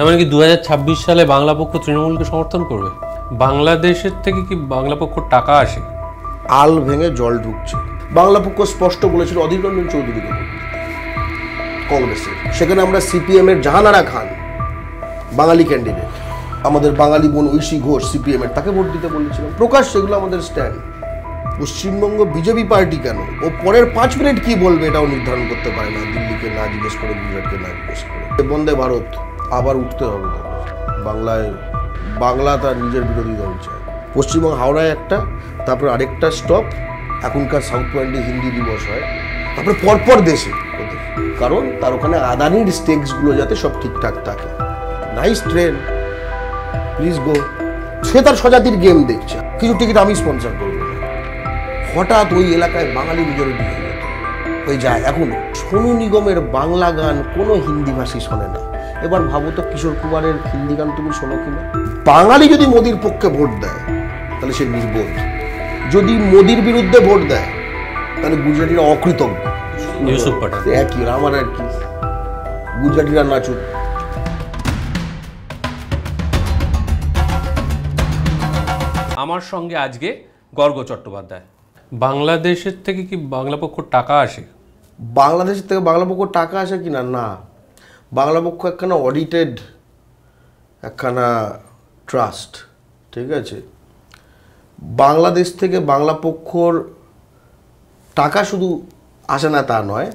তার মানে কি 2026 সালে বাংলা পক্ষ তৃণমূলকে সমর্থন করবে? বাংলাদেশের থেকে কি বাংলা পক্ষ টাকা আসে? আল ভেঙে জল ঢুকছে। বাংলা পক্ষ স্পষ্ট বলেছিল অধীর রঞ্জন চৌধুরীকে কংগ্রেসের, সেখানে আমরা সিপিএম এর জাহানারা খান বাঙালি ক্যান্ডিডেট, আমাদের বাঙালি বোন ঐশী ঘোষ সিপিএম এর, তাকে ভোট দিতে বলেছিলাম। প্রকাশ সেগুলো আমাদের স্ট্যান্ড। পশ্চিমবঙ্গ বিজেপি পার্টি কেন ও পরের 5 মিনিট কি বলবে এটাও নির্ধারণ করতে পারে না, দিল্লিকে না জিজ্ঞেস করে, গুজরাটকে না জিজ্ঞেস করে। বন্দে ভারত আবার উঠতে হবে তাদের। বাংলা তার নিজের বিরোধী দল চায়। পশ্চিমবঙ্গ হাওড়ায় একটা, তারপর আরেকটা স্টপ, এখনকার সাউথ পয়েন্টে হিন্দি দিবস হয়, তারপরে পরপর দেশে ওদের, কারণ তার ওখানে আদানির স্টেকসগুলো যাতে সব ঠিকঠাক থাকে। Nice train, please go. সে তার স্বজাতির গেম দেখছে, কিছু টিকিট আমি স্পন্সর করবো। হঠাৎ ওই এলাকায় বাঙালি মেজরিটি হয়ে যায়। এখন সোনু নিগমের বাংলা গান কোনো হিন্দিভাষী শোনে না। এবার ভাবো তো কিশোর কুমারের হিন্দি গান তুমি শোনো কিনা? বাঙালি যদি মোদির পক্ষে ভোট দেয় তাহলে সে নির্বোধ, যদি মোদির বিরুদ্ধে ভোট দেয় তাহলে গুজরাটিরা অকৃতজ্ঞ। ইউসুফ পাঠান একই, আমার আর কি, গুজরাটিরা নাচুক। আমার সঙ্গে আজকে গর্গ চট্টোপাধ্যায়। বাংলাদেশের থেকে কি বাংলা পক্ষ টাকা আসে? বাংলাদেশের থেকে বাংলা পক্ষ টাকা আসে কিনা? না, বাংলা পক্ষ একখানা অডিটেড একখানা ট্রাস্ট, ঠিক আছে। বাংলাদেশ থেকে বাংলা পক্ষর টাকা শুধু আসে না তা নয়,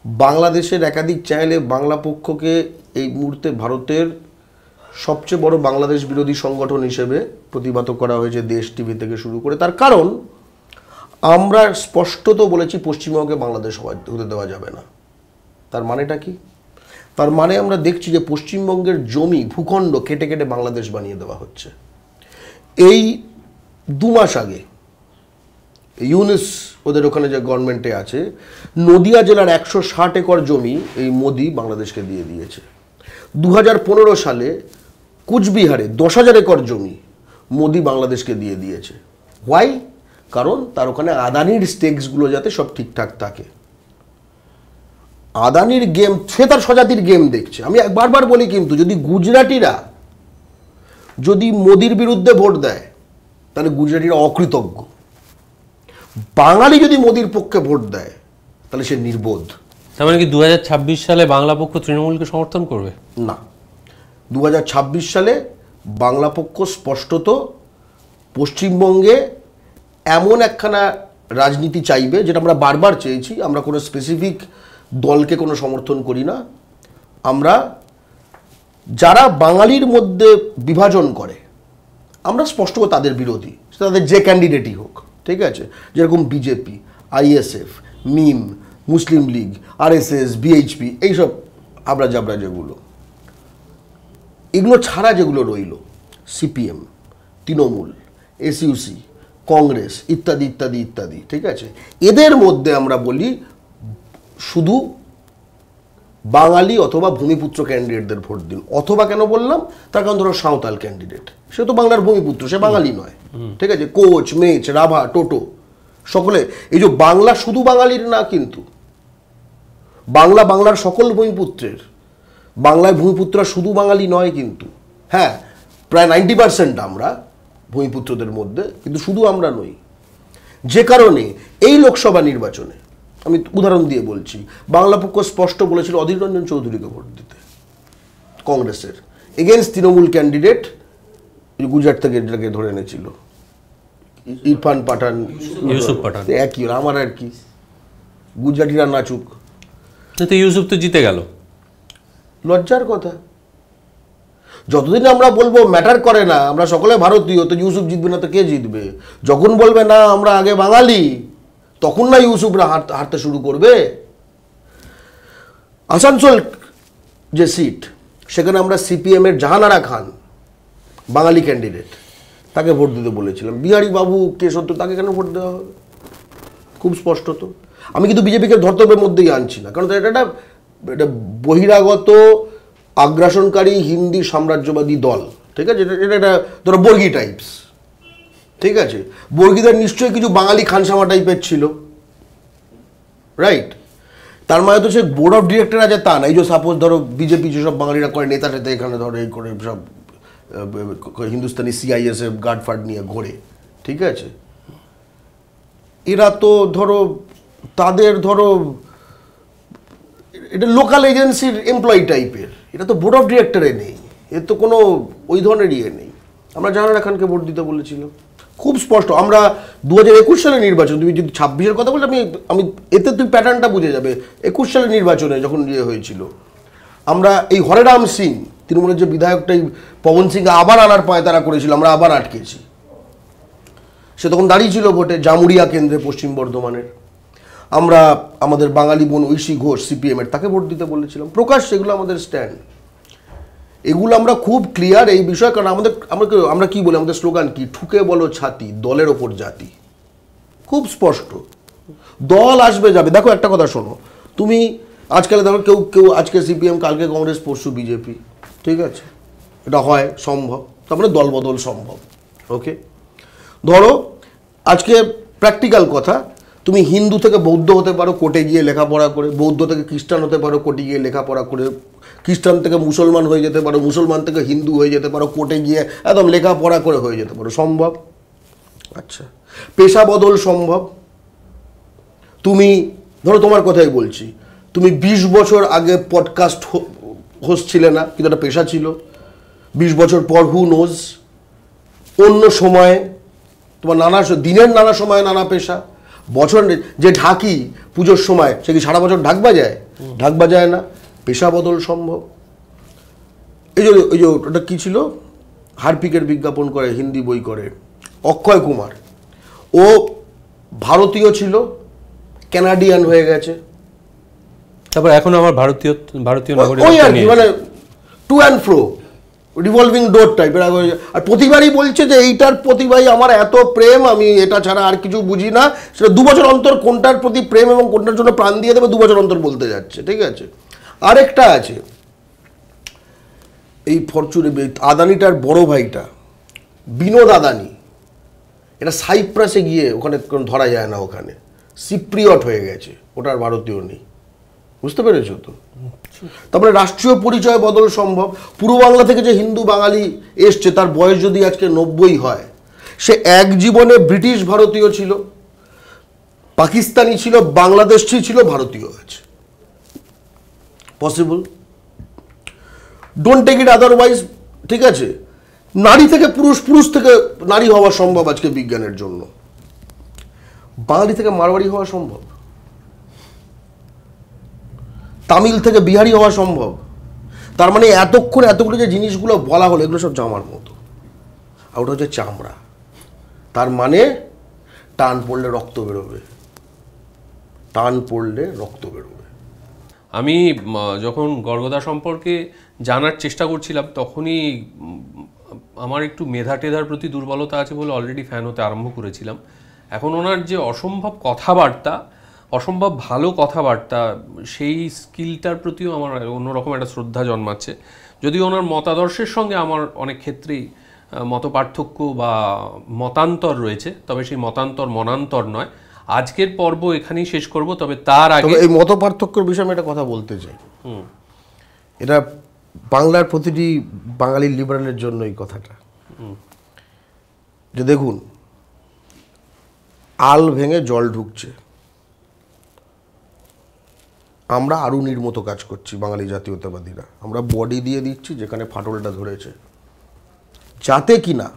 বাংলাদেশের একাধিক চ্যানেলে বাংলা পক্ষকে এই মুহূর্তে ভারতের সবচেয়ে বড় বাংলাদেশ বিরোধী সংগঠন হিসেবে প্রতিবাদ করা হয়েছে, দেশ টিভি থেকে শুরু করে। তার কারণ আমরা স্পষ্টত বলেছি পশ্চিমবঙ্গকে বাংলাদেশ হতে দেওয়া যাবে না। তার মানেটা কি? তার মানে আমরা দেখছি যে পশ্চিমবঙ্গের জমি ভূখণ্ড কেটে কেটে বাংলাদেশ বানিয়ে দেওয়া হচ্ছে। এই 2 মাস আগে ইউনিস ওদের ওখানে যে গভর্নমেন্টে আছে, নদিয়া জেলার 160 একর জমি এই মোদি বাংলাদেশকে দিয়ে দিয়েছে। 2015 সালে কুচবিহারে 10,000 একর জমি মোদি বাংলাদেশকে দিয়ে দিয়েছে। হোয়াই? কারণ তার ওখানে আদানির স্টেকসগুলো যাতে সব ঠিকঠাক থাকে। আদানির গেম, সে তার স্বজাতির গেম দেখছে। আমি বারবার বলি, কিন্তু যদি গুজরাটিরা যদি মোদির বিরুদ্ধে ভোট দেয় তাহলে গুজরাটিরা অকৃতজ্ঞ। বাঙালি যদি মোদির পক্ষে ভোট দেয় তাহলে সে নির্বোধ। তার মানে কি 2026 সালে বাংলা পক্ষ তৃণমূলকে সমর্থন করবে? না, 2026 সালে বাংলা পক্ষ স্পষ্টত পশ্চিমবঙ্গে এমন একখানা রাজনীতি চাইবে, যেটা আমরা বারবার চেয়েছি। আমরা কোনো স্পেসিফিক দলকে কোনো সমর্থন করি না। আমরা যারা বাঙালির মধ্যে বিভাজন করে আমরা স্পষ্ট তাদের বিরোধী, তাদের যে ক্যান্ডিডেটই হোক, ঠিক আছে। যেরকম বিজেপি, আইএসএফ, মিম, মুসলিম লীগ, আরএসএস, বিএইচপি, এইসব আবরা জাবরা যেগুলো, এগুলো ছাড়া যেগুলো রইল, সিপিএম, তৃণমূল, এসইউসি, কংগ্রেস ইত্যাদি ইত্যাদি ইত্যাদি, ঠিক আছে। এদের মধ্যে আমরা বলি শুধু বাঙালি অথবা ভূমিপুত্র ক্যান্ডিডেটদের ভোট দিন। অথবা কেন বললাম? তার কারণ ধরো সাঁওতাল ক্যান্ডিডেট, সে তো বাংলার ভূমিপুত্র, সে বাঙালি নয়, ঠিক আছে। কোচ, মেচ, রাভা, টোটো সকলে, এই যে বাংলা শুধু বাঙালির না, কিন্তু বাংলার সকল ভূমিপুত্রের। বাংলায় ভূমিপুত্ররা শুধু বাঙালি নয় কিন্তু, হ্যাঁ, প্রায় 90% আমরা ভূমিপুত্রদের মধ্যে, কিন্তু শুধু আমরা নই। যে কারণে এই লোকসভা নির্বাচনে আমি উদাহরণ দিয়ে বলছি, বাংলা পক্ষ স্পষ্ট বলেছিল অধীর রঞ্জন চৌধুরীকে ভোট দিতে কংগ্রেসের, এগেনস্ট তৃণমূল ক্যান্ডিডেট গুজরাট থেকে যেটাকে ধরে এনেছিল ইরফান পাঠান, ইউসুফ পাঠান, একই, আমার আর কি, গুজরাটিরা নাচুক। তো ইউসুফ তো জিতে গেল। লজ্জার কথা। যতদিন আমরা বলবো ম্যাটার করে না, আমরা সকলে ভারতীয়, তো ইউসুফ জিতবে না তো কে জিতবে? যখন বলবে না আমরা আগে বাঙালি, তখন না ইউসুফরা হারতে শুরু করবে। আসানসোল যে সিট, সেখানে আমরা সিপিএম এর জাহানারা খান বাঙালি ক্যান্ডিডেট, তাকে ভোট দিতে বলেছিলাম। বিহারী বাবু কেশব, তাকে কেন ভোট দেওয়া হবে? খুব স্পষ্ট তো। আমি কিন্তু বিজেপিকে ধর্তব্যের মধ্যেই আনছি না, কারণ এটা বহিরাগত আগ্রাসনকারী হিন্দি সাম্রাজ্যবাদী দল, ঠিক আছে। এটা ধরো বর্গি টাইপস, ঠিক আছে। বর্গিদের নিশ্চয়ই কিছু বাঙালি খানসামা টাইপের ছিল, রাইট। তার মানে তো সে বোর্ড অফ ডিরেক্টর আছে তা না। এই যে সাপোজ ধরো বিজেপি যেসব বাঙালিরা করে নেতা টেতা এখানে ধরো এই করে সব হিন্দুস্তানি সিআইএস এর গার্ড ফার্ড নিয়ে ঘোরে, ঠিক আছে, এরা তো ধরো তাদের ধরো এটা লোকাল এজেন্সির এমপ্লয়ি টাইপের, এটা তো বোর্ড অফ ডিরেক্টরে নেই, এর তো কোনো ওই ধরনের ইয়ে নেই। আমরা জাহানারা খানকে ভোট দিতে বলেছিলাম, খুব স্পষ্ট। আমরা 2021 সালে নির্বাচন, তুমি যদি 26-এর কথা বলে আমি এতে তুমি প্যাটার্নটা বুঝে যাবে। 21 সালে নির্বাচনে যখন ইয়ে হয়েছিল, আমরা এই হরেরাম সিং তৃণমূলের যে বিধায়কটাই পবন সিংকে আবার আনার পায়তারা করেছিল, আমরা আবার আটকেছি। সে তখন দাঁড়িয়েছিল ভোটে জামুরিয়া কেন্দ্রে পশ্চিম বর্ধমানের। আমরা আমাদের বাঙালি বোন ঐশী ঘোষ সিপিএমের, তাকে ভোট দিতে বলেছিলাম। প্রকাশ সেগুলো আমাদের স্ট্যান্ড, এগুলো আমরা খুব ক্লিয়ার এই বিষয়। কারণ আমরা কি বলি, আমাদের স্লোগান কি, ঠুকে বলো ছাতি, দলের ওপর জাতি। খুব স্পষ্ট, দল আসবে যাবে। দেখো একটা কথা শোনো, তুমি আজকাল দেখো কেউ আজকে সিপিএম, কালকে কংগ্রেস, পরশু বিজেপি, ঠিক আছে, এটা হয় সম্ভব, তারপরে দল বদল সম্ভব। ওকে, ধরো আজকে প্র্যাকটিক্যাল কথা, তুমি হিন্দু থেকে বৌদ্ধ হতে পারো কোর্টে গিয়ে লেখাপড়া করে, বৌদ্ধ থেকে খ্রিস্টান হতে পারো কোর্টে গিয়ে লেখাপড়া করে, খ্রিস্টান থেকে মুসলমান হয়ে যেতে পারো, মুসলমান থেকে হিন্দু হয়ে যেতে পারো, কোর্টে গিয়ে একদম লেখাপড়া করে হয়ে যেতে পারো, সম্ভব। আচ্ছা, পেশা বদল সম্ভব। তুমি ধরো তোমার কথাই বলছি, তুমি 20 বছর আগে পডকাস্ট হোস্ট ছিলে না, কিন্তু একটা পেশা ছিল। 20 বছর পর হু নোজ, অন্য সময়ে তোমার দিনের নানা সময়ে নানা পেশা। বছর যে ঢাকি পুজোর সময়, সে কি সারা বছর ঢাক বাজায়? ঢাক বাজায় না, পেশা বদল সম্ভব। এই যে ওটা কী ছিল, হারপিকের বিজ্ঞাপন করে, হিন্দি বই করে, অক্ষয় কুমার, ও ভারতীয় ছিল, ক্যানাডিয়ান হয়ে গেছে, তারপর এখন আমার ভারতীয় ওই আর কি, মানে টু অ্যান্ড ফ্রো, রিভলভিং ডোর টাইপের। আর প্রতিবারই বলছে যে এইটার প্রতিবারই আমার এত প্রেম, আমি এটা ছাড়া আর কিছু বুঝি না। সেটা 2 বছর অন্তর কোনটার প্রতি প্রেম এবং কোনটার জন্য প্রাণ দিয়ে দেবে 2 বছর অন্তর বলতে যাচ্ছে, ঠিক আছে। আরেকটা আছে, এই ফরচুনে আদানিটার বড় ভাইটা বিনোদ আদানি, এটা সাইপ্রাসে গিয়ে ওখানে ধরা যায় না, ওখানে সিপ্রিয়ট হয়ে গেছে, ওটার ভারতীয় নেই, বুঝতে পেরেছো তো। তারপরে রাষ্ট্রীয় পরিচয় বদল সম্ভব। পূর্ব বাংলা থেকে যে হিন্দু বাঙালি এসছে, তার বয়স যদি আজকে 90 হয়, সে এক জীবনে ব্রিটিশ ভারতীয় ছিল, পাকিস্তানি ছিল, বাংলাদেশি ছিল, ভারতীয় আছে, possible. Don't take it otherwise, ঠিক আছে। নারী থেকে পুরুষ, পুরুষ থেকে নারী হওয়া সম্ভব আজকে বিজ্ঞানের জন্য। বাঙালি থেকে মারওয়াড়ি হওয়া সম্ভব, তামিল থেকে বিহারি হওয়া সম্ভব। তার মানে এতগুলো যে জিনিসগুলো বলা হলো, এগুলো সব জামার মতো, আর ওটা হচ্ছে চামড়া। তার মানে টান পড়লে রক্ত বেরোবে, টান পড়লে রক্ত বেরোবে। আমি যখন গর্গদা সম্পর্কে জানার চেষ্টা করছিলাম, তখনই আমার একটু মেধা টেধার প্রতি দুর্বলতা আছে বলে অলরেডি ফ্যান হতে আরম্ভ করেছিলাম। এখন ওনার যে অসম্ভব কথাবার্তা, অসম্ভব ভালো কথাবার্তা, সেই স্কিলটার প্রতিও আমার অন্যরকম একটা শ্রদ্ধা জন্মাচ্ছে। যদিও ওনার মতাদর্শের সঙ্গে আমার অনেক ক্ষেত্রেই মত পার্থক্য বা মতান্তর রয়েছে, তবে সেই মনান্তর নয়। আজকের পর্ব এখানেই শেষ করব, তবে তার আগে এই মত পার্থক্যের বিষয়ে আমি একটা কথা বলতে চাই। এটা বাংলার প্রতিটি বাঙালি লিবারেলের জন্য এই কথাটা, যে দেখুন, আল ভেঙে জল ঢুকছে। আমরা আরুনির মতো কাজ করছি বাঙালি জাতীয়তাবাদীরা, আমরা বডি দিয়ে দিচ্ছি যেখানে ফাটলটা ধরেছে, যাতে কিনা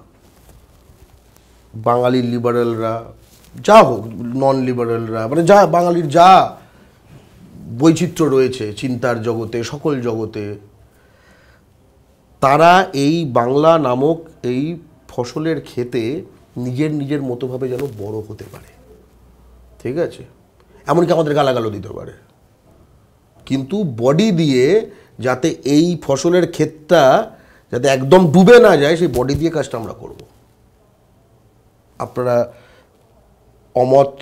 বাঙালি লিবারেলরা, যা হোক নন লিবারেলরা, মানে যা বাঙালির যা বৈচিত্র্য রয়েছে চিন্তার জগতে, সকল জগতে, তারা এই বাংলা নামক এই ফসলের ক্ষেতে নিজের মতোভাবে যেন বড় হতে পারে, ঠিক আছে। এমনকি আমাদের গালাগালও দিতে পারে, কিন্তু বডি দিয়ে যাতে এই ফসলের ক্ষেতটা যাতে একদম ডুবে না যায়, সেই বডি দিয়ে কাজটা আমরা করব। আপনারা অমত,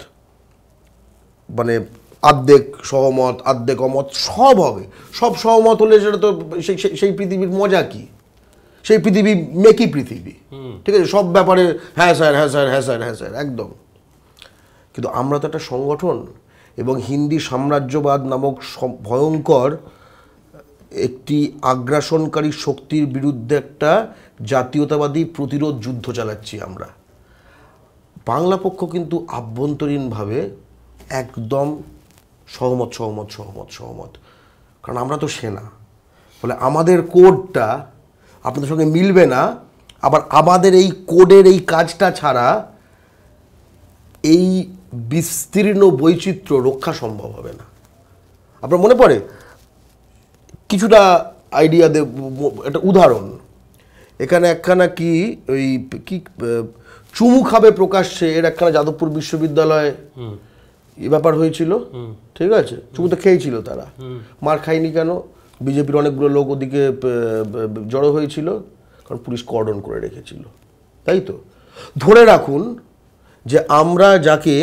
মানে আর্ধেক সহমত, আর্ধেক অমত, সব হবে। সব সহমত হলে সেটা তো সেই পৃথিবীর মজা কি, সেই পৃথিবী মেকি পৃথিবী, ঠিক আছে। সব ব্যাপারে হ্যাঁ স্যার, হ্যাঁ স্যার, হ্যাঁ স্যার, হ্যাঁ স্যার, একদম। কিন্তু আমরা তো একটা সংগঠন, এবং হিন্দি সাম্রাজ্যবাদ নামক ভয়ঙ্কর একটি আগ্রাসনকারী শক্তির বিরুদ্ধে একটা জাতীয়তাবাদী প্রতিরোধ যুদ্ধ চালাচ্ছি আমরা। বাংলা পক্ষ কিন্তু আভ্যন্তরীণভাবে একদম সহমত সহমত সহমত সহমত, কারণ আমরা তো সেনা, ফলে আমাদের কোডটা আপনাদের সঙ্গে মিলবে না। আবার আমাদের এই কোডের এই কাজটা ছাড়া এই বিস্তীর্ণ বৈচিত্র্য রক্ষা সম্ভব হবে না। আপনার মনে পড়ে কিছুটা আইডিয়া দেব, একটা উদাহরণ। এখানে একখানা কি ওই কি চুমু খাবে প্রকাশ্যে এর একখানা যাদবপুর বিশ্ববিদ্যালয়ে ব্যাপার হয়েছিল, ঠিক আছে? চুমু তো খেয়েছিল তারা, মার খায়নি কেন? বিজেপির অনেকগুলো লোক ওদিকে জড়ো হয়েছিল, কারণ পুলিশ কর্ডন করে রেখেছিল, তাই তো? ধরে রাখুন যে আমরা যাকে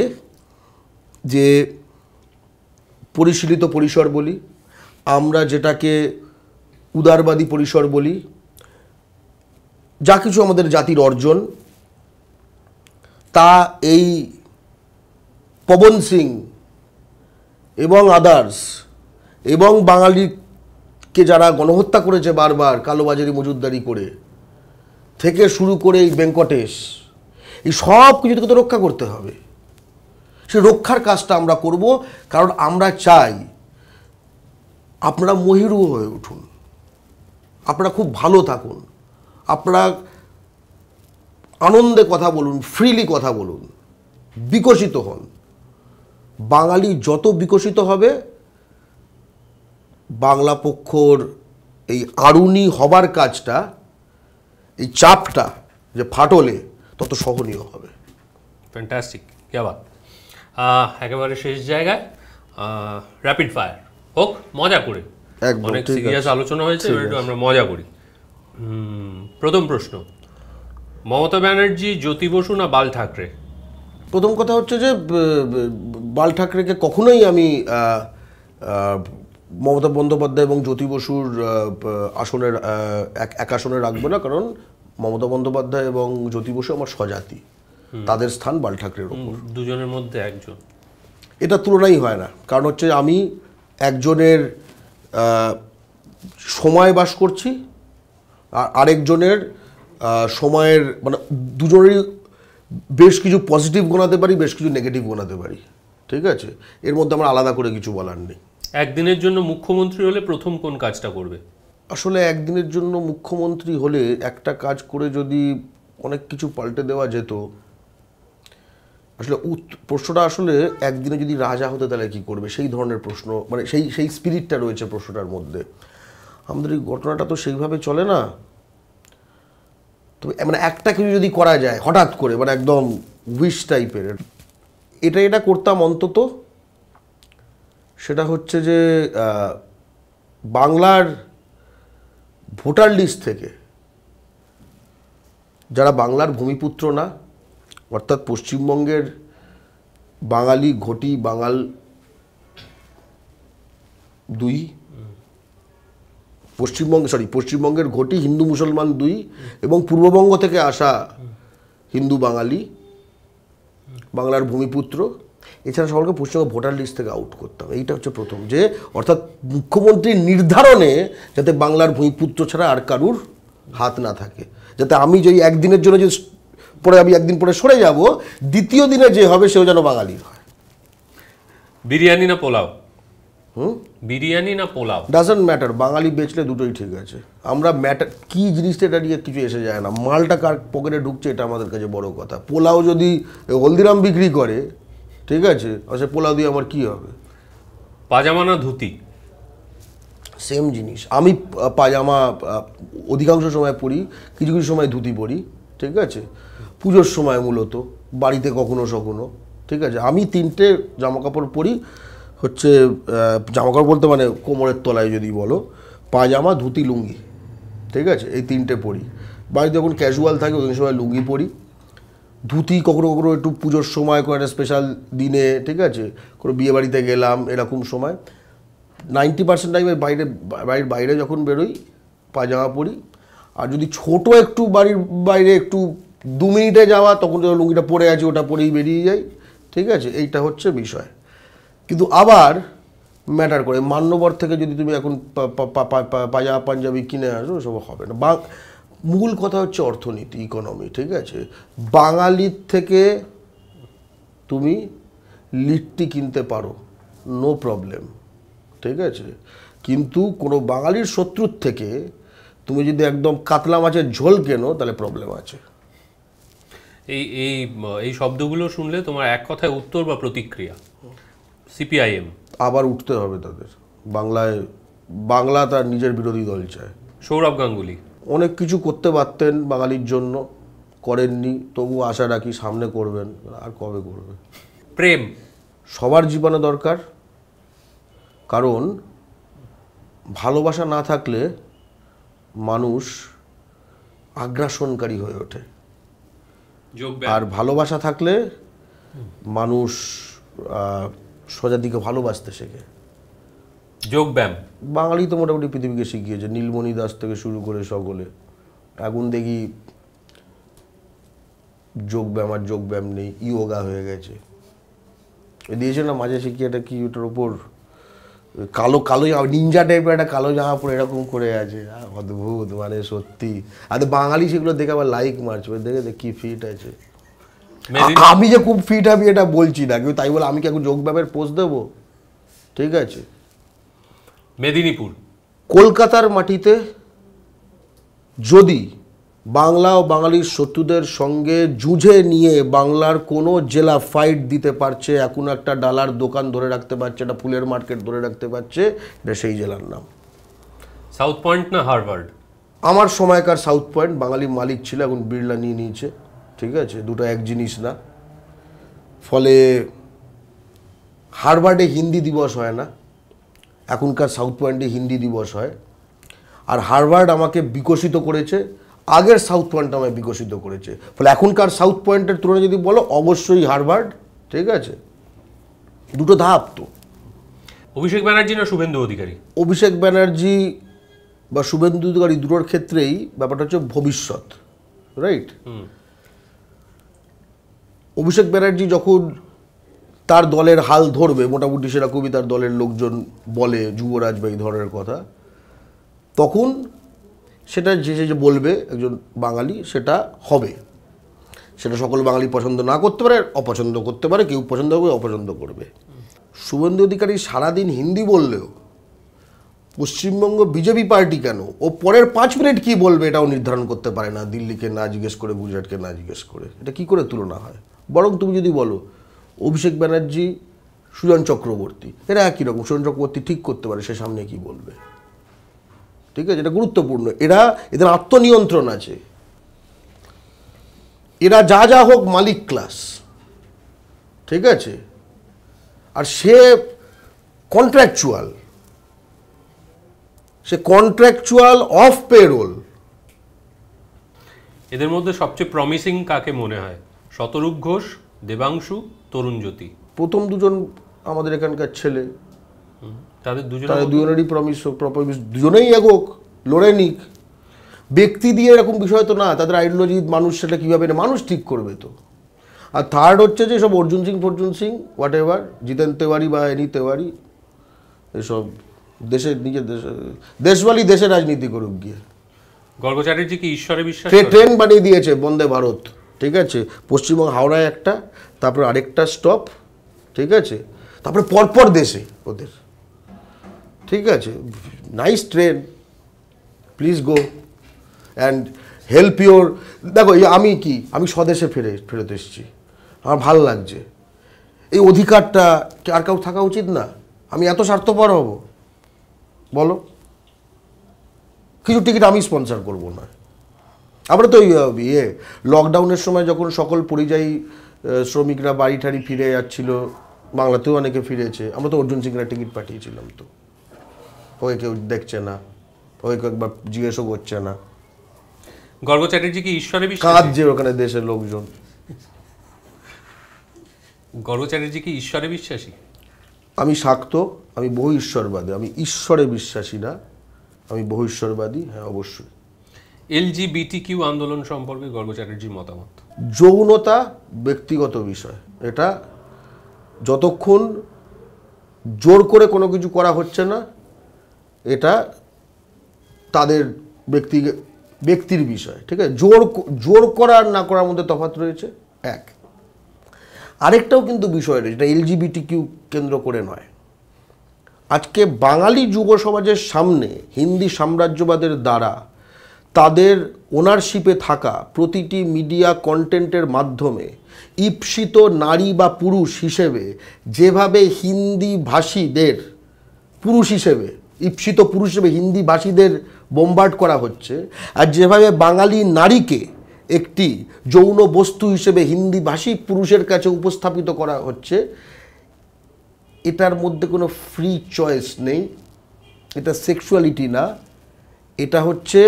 যে পরিশীলিত পরিসর বলি, আমরা যেটাকে উদারবাদী পরিসর বলি, যা কিছু আমাদের জাতির অর্জন, তা এই পবন সিং এবং আদার্স এবং বাঙালিকে যারা গণহত্যা করেছে বারবার কালোবাজারি মজুদদারি করে থেকে শুরু করে এই ভেঙ্কটেশ, এই সব কিছু থেকে তো রক্ষা করতে হবে। সেই রক্ষার কাজটা আমরা করব, কারণ আমরা চাই আপনারা মহিরু হয়ে উঠুন, আপনারা খুব ভালো থাকুন, আপনারা আনন্দে কথা বলুন, ফ্রিলি কথা বলুন, বিকশিত হন। বাঙালি যত বিকশিত হবে, বাংলা পক্ষর এই আরুণী হবার কাজটা, এই চাপটা যে ফাটলে, তত সহনীয় হবে। ফ্যান্টাস্টিক, কে বাত। একেবারে শেষ জায়গায় র্যাপিড ফায়ার হোক, মজা করে। অনেক সিরিয়াস আলোচনা হয়েছে, এবার একটু আমরা মজা করি। প্রথম প্রশ্ন, মমতা ব্যানার্জি, জ্যোতি বসু না বাল ঠাকরে? প্রথম কথা হচ্ছে যে বাল ঠাকরেকে কখনোই আমি মমতা বন্দ্যোপাধ্যায় এবং জ্যোতি বসুর আসনের এক আসনে রাখবো না, কারণ মমতা বন্দ্যোপাধ্যায় এবং জ্যোতি বসু আমার স্বজাতি, তাদের স্থান বাল ঠাকরের ওপর। দুজনের মধ্যে একজন, এটা তুলনাই হয় না। কারণ হচ্ছে আমি একজনের সময় বাস করছি, আর আরেকজনের সময়ের মানে দুজনেরই বেশ কিছু পজিটিভ গোনাতে পারি, বেশ কিছু নেগেটিভ গোনাতে পারি, ঠিক আছে? এর মধ্যে আমার আলাদা করে কিছু বলার নেই। একদিনের জন্য মুখ্যমন্ত্রী হলে প্রথম কোন কাজটা করবে? আসলে একদিনের জন্য মুখ্যমন্ত্রী হলে একটা কাজ করে যদি অনেক কিছু পাল্টে দেওয়া যেত। আসলে প্রশ্নটা আসলে একদিনে যদি রাজা হতে তাহলে কী করবে, সেই ধরনের প্রশ্ন, মানে সেই স্পিরিটটা রয়েছে প্রশ্নটার মধ্যে। আমাদের এই ঘটনাটা তো সেইভাবে চলে না। তবে মানে একটা কিছু যদি করা যায় হঠাৎ করে, মানে একদম উইশ টাইপের, এটা করতাম অন্তত। সেটা হচ্ছে যে বাংলার ভোটার লিস্ট থেকে যারা বাংলার ভূমিপুত্র না, অর্থাৎ পশ্চিমবঙ্গের বাঙালি ঘটি বাঙাল দুই, পশ্চিমবঙ্গের ঘটি হিন্দু মুসলমান দুই, এবং পূর্ববঙ্গ থেকে আসা হিন্দু বাঙালি, বাংলার ভূমিপুত্র, এছাড়া সকলকে পশ্চিমবঙ্গ ভোটার লিস্ট থেকে আউট করতাম। এইটা হচ্ছে প্রথম, যে অর্থাৎ মুখ্যমন্ত্রীর নির্ধারণে যাতে বাংলার ভূমিপুত্র ছাড়া আর কারুর হাত না থাকে, যাতে আমি যে একদিনের জন্য যে পরে আমি একদিন পরে সরে যাব, দ্বিতীয় দিনে যে হবে সেও যেন বাঙালির হয়। বিরিয়ানি না পোলাও? বিরিয়ানি না পোলাও? ডাজন্ট ম্যাটার, বাঙালি বেচলে দুটোই ঠিক আছে। আমরা ম্যাটার কি জিনিসটা, এটা নিয়ে কিছু এসে যায় না। মালটা কার পকেটে ঢুকছে এটা আমাদের কাছে বড় কথা। পোলাও যদি হলদিরাম বিক্রি করে, ঠিক আছে, সে পোলাও দিয়ে আমার কি হবে? পাজামা না ধুতি? সেম জিনিস। আমি পাজামা অধিকাংশ সময় পরি, কিছু কিছু সময় ধুতি পরি, ঠিক আছে? পুজোর সময় মূলত, বাড়িতে কখনো সখনো, ঠিক আছে? আমি তিনটে জামাকাপড় পরি, হচ্ছে জামাকাপড় বলতে মানে কোমরের তলায় যদি বলো, পাজামা, ধুতি, লুঙ্গি, ঠিক আছে? এই তিনটে পরি। বাড়িতে যখন ক্যাজুয়াল থাকে ওই সময় লুঙ্গি পরি, ধুতি কখনো কখনো একটু পুজোর সময় কোনো একটা স্পেশাল দিনে, ঠিক আছে, কোনো বিয়ে বাড়িতে গেলাম এরকম সময়। 90% টাইমে বাড়ির বাইরে যখন বেরোই পাজামা পরি। আর যদি ছোট একটু বাড়ির বাইরে একটু 2 মিনিটে যাওয়া, তখন লুঙ্গিটা পরে আছে, ওটা পরেই বেরিয়ে যাই, ঠিক আছে? এইটা হচ্ছে বিষয়। কিন্তু আবার ম্যাটার করে মান্যবর থেকে যদি তুমি এখন পাঞ্জাব পাঞ্জাবি কিনে আসো সব হবে না। মূল কথা হচ্ছে অর্থনীতি, ইকোনমি, ঠিক আছে? বাঙালির থেকে তুমি লিট্টি কিনতে পারো, নো প্রবলেম, ঠিক আছে? কিন্তু কোনো বাঙালির শত্রুর থেকে তুমি যদি একদম কাতলা মাছের ঝোল কেনো তাহলে প্রবলেম আছে। এই এই এই শব্দগুলো শুনলে তোমার এক কথায় উত্তর বা প্রতিক্রিয়া? সিপিআইএম আবার উঠতে হবে তাদের। বাংলা তার নিজের বিরোধী দল চায়। সৌরভ গাঙ্গুলি অনেক কিছু করতে পারতেন বাঙালির জন্য, করেননি, তবু আশা রাখি সামনে করবেন। আর কবে করবে? প্রেম সবার জীবনে দরকার, কারণ ভালোবাসা না থাকলে মানুষ আগ্রাসনকারী হয়ে ওঠে, আর ভালোবাসা থাকলে মানুষ সোজা দিকে ভালোবাসতে শেখে। যোগব্যায়াম বাঙালি তো মোটামুটি পৃথিবীকে শিখিয়েছে, নীলমণি দাস থেকে শুরু করে সকলে। এখন দেখি যোগব্যায়াম আর যোগব্যায়াম নেই, ইয়োগা হয়ে গেছে। দিয়েছে না মাঝে শিখিয়ে এটা কি, ওটার ওপর কালো কালো নিনজা টাইপের একটা কালো জামা পরে এরকম করে আছে, অদ্ভুত, মানে সত্যি। আর বাঙালি সেগুলো দেখে আবার লাইক মারছে, দেখে কি ফিট আছে। আমি যে খুব ফিট আমি এটা বলছি না, কিন্তু তাই বলে আমি কি এখন যোগব্যায়ামের পোস্ট দেবো? ঠিক আছে। মেদিনীপুর কলকাতার মাটিতে যদি বাংলা ও বাঙালির শত্রুদের সঙ্গে যুঝে নিয়ে বাংলার কোনো জেলা ফাইট দিতে পারছে, এখন একটা ডালার দোকান ধরে রাখতে পারছে, একটা ফুলের মার্কেট ধরে রাখতে পারছে, এটা সেই জেলার নাম। সাউথ পয়েন্ট না হারভার্ড? আমার সময়কার সাউথ পয়েন্ট, বাঙালি মালিক ছিল, এখন বিড়লা নিয়ে নিয়েছে, ঠিক আছে? দুটো এক জিনিস না। ফলে হারভার্ডে হিন্দি দিবস হয় না, এখনকার সাউথ পয়েন্টে হিন্দি দিবস হয়। আর হারভার্ড আমাকে বিকশিত করেছে, আগের সাউথ পয়েন্ট আমায় বিকশিত করেছে। ফলে এখনকার সাউথ পয়েন্টের তুলনায় যদি বলো, অবশ্যই হারভার্ড, ঠিক আছে? দুটো ধাপ তো। অভিষেক ব্যানার্জি না শুভেন্দু অধিকারী? অভিষেক ব্যানার্জি বা শুভেন্দু অধিকারী দুটোর ক্ষেত্রেই ব্যাপারটা হচ্ছে ভবিষ্যৎ, রাইট? অভিষেক ব্যানার্জি যখন তার দলের হাল ধরবে, মোটামুটি সেরকমই তার দলের লোকজন বলে, যুবরাজ বা এই ধরনের কথা, তখন সেটা যে বলবে একজন বাঙালি, সেটা হবে। সেটা সকল বাঙালি পছন্দ না করতে পারে, অপছন্দ করতে পারে, কেউ পছন্দ করবে, অপছন্দ করবে। শুভেন্দু অধিকারী সারাদিন হিন্দি বললেও পশ্চিমবঙ্গ বিজেপি পার্টি কেন ও পরের 5 মিনিট কী বলবে এটাও নির্ধারণ করতে পারে না, দিল্লিকে না জিজ্ঞেস করে, গুজরাটকে না জিজ্ঞেস করে। এটা কী করে তুলনা হয়? বরং তুমি যদি বলো অভিষেক ব্যানার্জি, সুজন চক্রবর্তী, এরা একই রকম। সুজন চক্রবর্তী ঠিক করতে পারে সে সামনে কি বলবে, ঠিক আছে? এটা গুরুত্বপূর্ণ। এদের আত্মনিয়ন্ত্রণ আছে। এরা যা যা হোক মালিক ক্লাস, ঠিক আছে? আর সে কন্ট্রাকচুয়াল অফ পেরোল। এদের মধ্যে সবচেয়ে প্রমিসিং কাকে মনে হয়? শতরূপ ঘোষ, দেবাংশু, তরুণ জ্যোতি? প্রথম দুজন আমাদের এখানকার ছেলে, তাদের দুজনেরই প্রমিস, দুজনেই এগোক, লড়ে নিক। ব্যক্তি দিয়ে এরকম বিষয় তো না, তাদের আইডিওলজি, মানুষ সেটা কীভাবে মানুষ ঠিক করবে তো। আর থার্ড হচ্ছে যে সব অর্জুন সিং হোয়াট এভার, জিতেন তেওয়ারি বা এনি তেওয়ারি, এসব দেশের নিজের দেশওয়ালি দেশে রাজনীতি করুক গিয়ে। গর্গ চ্যাটার্জি কি ঈশ্বরে বিশ্বাস? ট্রেন বানিয়ে দিয়েছে বন্দে ভারত, ঠিক আছে? পশ্চিমবঙ্গ হাওড়ায় একটা, তারপরে আরেকটা স্টপ, ঠিক আছে? তারপরে পরপর দেশে ওদের, ঠিক আছে? Nice train, please go and help your. দেখো আমি স্বদেশে ফেরত এসেছি, আমার ভালো লাগছে। এই অধিকারটা আর কাউ থাকা উচিত না? আমি এত স্বার্থপর হব? বলো। কিছু টিকিট আমি স্পন্সর করব না। আমরা তো লকডাউনের সময় যখন সকল পরিযায়ী শ্রমিকরা বাড়ি ঠাড়ি ফিরে যাচ্ছিল, বাংলাতেও অনেকে ফিরেছে, আমরা তো অর্জুন সিংয়ের টিকিট পাঠিয়েছিলাম। তো ওকে কেউ দেখছে না, ওকে একবার জিজ্ঞেসও করছে না। গর্গ চ্যাটার্জি কি ঈশ্বরে বিশ্বাসী? কাঁদছে ওখানে দেশের লোকজন। গর্গ চ্যাটার্জি কি ঈশ্বরে বিশ্বাসী? আমি শাক্ত, আমি বহু ঈশ্বরবাদী। আমি ঈশ্বরে বিশ্বাসী না, আমি বহু ঈশ্বরবাদী। হ্যাঁ, অবশ্যই। LGBTQ আন্দোলন সম্পর্কে গর্গ চ্যাটার্জির মতামত? যৌনতা ব্যক্তিগত বিষয়। এটা যতক্ষণ জোর করে কোনো কিছু করা হচ্ছে না, এটা তাদের ব্যক্তির বিষয়, ঠিক আছে। জোর করা আর না করার মধ্যে তফাৎ রয়েছে এক। আরেকটাও কিন্তু বিষয় রয়েছে, এটা LGBTQ কেন্দ্র করে নয়। আজকে বাঙালি যুব সমাজের সামনে হিন্দি সাম্রাজ্যবাদের দ্বারা তাদের ওনারশিপে থাকা প্রতিটি মিডিয়া কন্টেন্টের মাধ্যমে ঈপ্সিত নারী বা পুরুষ হিসেবে যেভাবে হিন্দি ভাষীদের পুরুষ হিসেবে ঈপ্সিত পুরুষ হিসেবে হিন্দি ভাষীদের বোমবার্ড করা হচ্ছে, আর যেভাবে বাঙালি নারীকে একটি যৌন বস্তু হিসেবে হিন্দি ভাষী পুরুষের কাছে উপস্থাপিত করা হচ্ছে, এটার মধ্যে কোনো ফ্রি চয়েস নেই। এটা সেক্সুয়ালিটি না, এটা হচ্ছে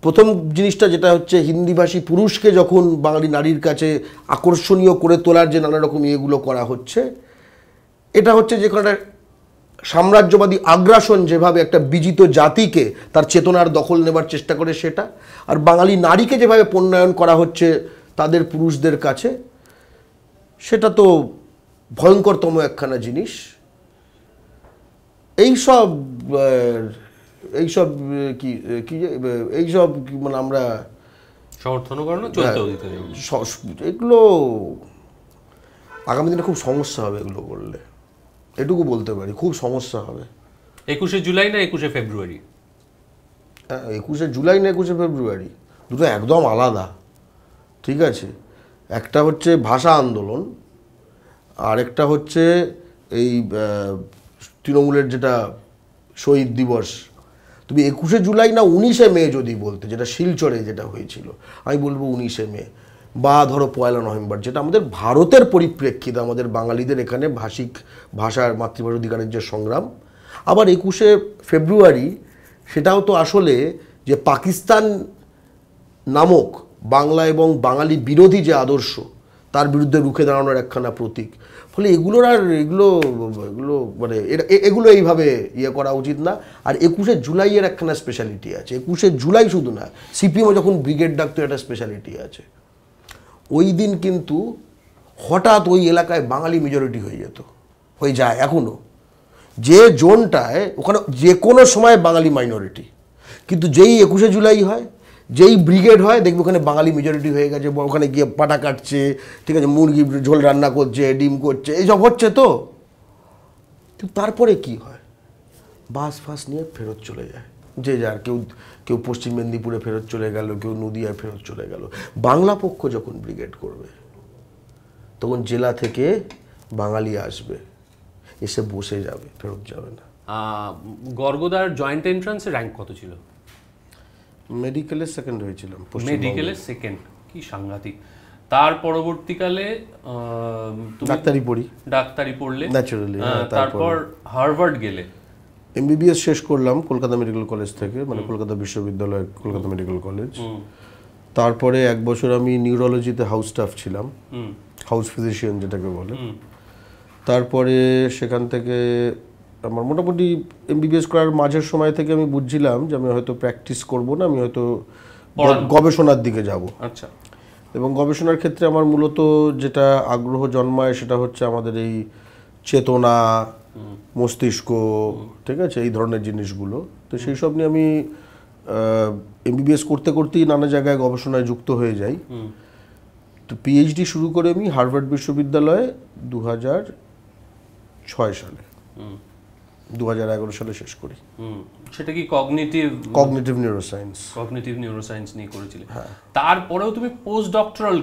প্রথম জিনিসটা, যেটা হচ্ছে হিন্দিভাষী পুরুষকে যখন বাঙালি নারীর কাছে আকর্ষণীয় করে তোলার যে নানা রকম ইয়েগুলো করা হচ্ছে, এটা হচ্ছে যে কোনো সাম্রাজ্যবাদী আগ্রাসন যেভাবে একটা বিজিত জাতিকে তার চেতনার দখল নেবার চেষ্টা করে সেটা, আর বাঙালি নারীকে যেভাবে পণ্যায়ন করা হচ্ছে তাদের পুরুষদের কাছে, সেটা তো ভয়ঙ্করতম একখানা জিনিস। এইসব মানে আমরা সমর্থন করানো চলতেও দিতে হবে। এগুলো আগামী দিনে খুব সমস্যা হবে, এগুলো করলে এটুকু বলতে পারি, খুব সমস্যা হবে। 21শে জুলাই না 21শে ফেব্রুয়ারি? 21শে জুলাই না 21শে ফেব্রুয়ারি, দুটো একদম আলাদা, ঠিক আছে। একটা হচ্ছে ভাষা আন্দোলন, আর একটা হচ্ছে এই তৃণমূলের যেটা শহীদ দিবস। তুমি 21শে জুলাই না 19শে মে যদি বলতে, যেটা শিলচরে যেটা হয়েছিল, আমি বলবো 19শে মে, বা ধরো 1 নভেম্বর, যেটা আমাদের ভারতের পরিপ্রেক্ষিতে আমাদের বাঙালিদের এখানে ভাষার মাতৃভাষার অধিকারের যে সংগ্রাম। আবার 21শে ফেব্রুয়ারি সেটাও তো আসলে যে পাকিস্তান নামক বাংলা এবং বাঙালি বিরোধী যে আদর্শ তার বিরুদ্ধে রুখে দাঁড়ানোর একখানা প্রতীক। ফলে এগুলোর আর এগুলো মানে এগুলো এইভাবে ইয়ে করা উচিত না। আর 21শে জুলাইয়ের একখানা স্পেশালিটি আছে, 21শে জুলাই শুধু না, সিপিএমও যখন ব্রিগেড ডাকতো একটা স্পেশালিটি আছে। ওই দিন কিন্তু হঠাৎ ওই এলাকায় বাঙালি মেজরিটি হয়ে যেত, হয়ে যায় এখনও, যে জোনটায় ওখানে যে কোনো সময় বাঙালি মাইনরিটি, কিন্তু যেই 21শে জুলাই হয়, যেই ব্রিগেড হয়, দেখবে ওখানে বাঙালি মেজরিটি হয়ে গেছে, ওখানে গিয়ে পাটা কাটছে, ঠিক আছে, মুরগি ঝোল রান্না করছে, ডিম করছে, এইসব হচ্ছে। তো কিন্তু তারপরে কি হয়, বাস ফাস নিয়ে ফেরত চলে যায় যে যার, কেউ পশ্চিম মেদিনীপুরে ফেরত চলে গেল, কেউ নদিয়ায় ফেরত চলে গেল। বাংলা পক্ষ যখন ব্রিগেড করবে তখন জেলা থেকে বাঙালি আসবে, এসে বসে যাবে, ফেরত যাবে না। গর্গদার জয়েন্ট এন্ট্রান্সে র্যাঙ্ক কত ছিল? মেডিকেলের সেকেন্ড হয়েছিলাম। মেডিকেলের সেকেন্ড, কি সাংঘাতিক। তার পরবর্তীকালে ডাক্তারি পড়লে ন্যাচারালি, তারপর হার্ভার্ড গেলে, MBBS শেষ করলাম কলকাতা মেডিকেল কলেজ থেকে, মানে কলকাতা বিশ্ববিদ্যালয়, কলকাতা মেডিকেল কলেজ। তারপরে 1 বছর আমি নিউরোলজিতে হাউস স্টাফ ছিলাম, হাউস ফিজিশিয়ান যেটাকে বলে। তারপরে সেখান থেকে আমার মোটামুটি MBBS করার মাঝের সময় থেকে আমি বুঝছিলাম যে আমি হয়তো প্র্যাকটিস করব না, আমি হয়তো গবেষণার দিকে যাব। আচ্ছা। এবং গবেষণার ক্ষেত্রে আমার মূলত যেটা আগ্রহ জন্মায় সেটা হচ্ছে আমাদের এই চেতনা, মস্তিষ্ক, ঠিক আছে, এই ধরনের জিনিসগুলো। তো সেই সব নিয়ে আমি MBBS করতে করতেই নানা জায়গায় গবেষণায় যুক্ত হয়ে যাই। তো PhD শুরু করে আমি হার্ভার্ড বিশ্ববিদ্যালয়ে 2006 সালে, 2011 সালে শেষ করি। সেটা কি কগনিটিভ নিউরোসায়েন্স নিয়ে করেছিলে? তারপরেও তুমি পোস্ট ডক্টরাল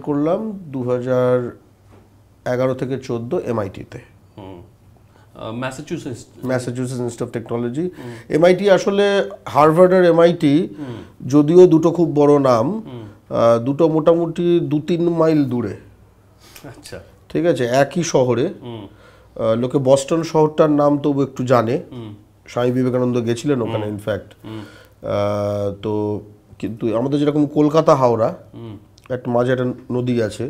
করলাম 2011 থেকে 14 MIT-তে, Massachusetts Institute of Technology. MIT আসলে হার্ভার্ড আর MIT যদিও দুটো খুব বড় নাম, দুটো মোটামুটি 2-3 মাইল দূরে। আচ্ছা, ঠিক আছে, একই শহরে। লোকে বস্টন শহরটার নাম তবু একটু জানে, স্বামী বিবেকানন্দ গেছিলেন ওখানে ইনফ্যাক্ট। তো কিন্তু আমাদের যেরকম কলকাতা হাওড়া একটা মাঝে একটা নদী আছে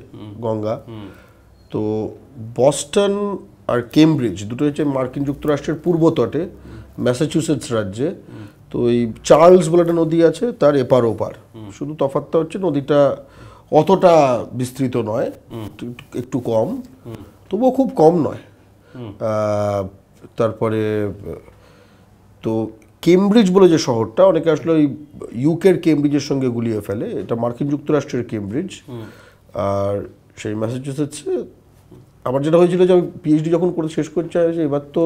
গঙ্গা, তো বস্টন আর কেমব্রিজ দুটো হচ্ছে মার্কিন যুক্তরাষ্ট্রের পূর্ব তটে ম্যাসাচুসেটস রাজ্যে। তো এই চার্লস বলে একটা নদী আছে, তার এপার ওপার। শুধু তফাৎটা হচ্ছে নদীটা অতটা বিস্তৃত নয়, একটু কম, তবুও খুব কম নয়। তারপরে তো কেমব্রিজ বলে যে শহরটা, অনেকে আসলে ওই ইউকের কেমব্রিজের সঙ্গে গুলিয়ে ফেলে, এটা মার্কিন যুক্তরাষ্ট্রের কেমব্রিজ। আর সেই ম্যাসাচুসেটসে আমার যেটা হয়েছিল যে আমি পিএইচডি যখন করে শেষ করতে চাই, এবার তো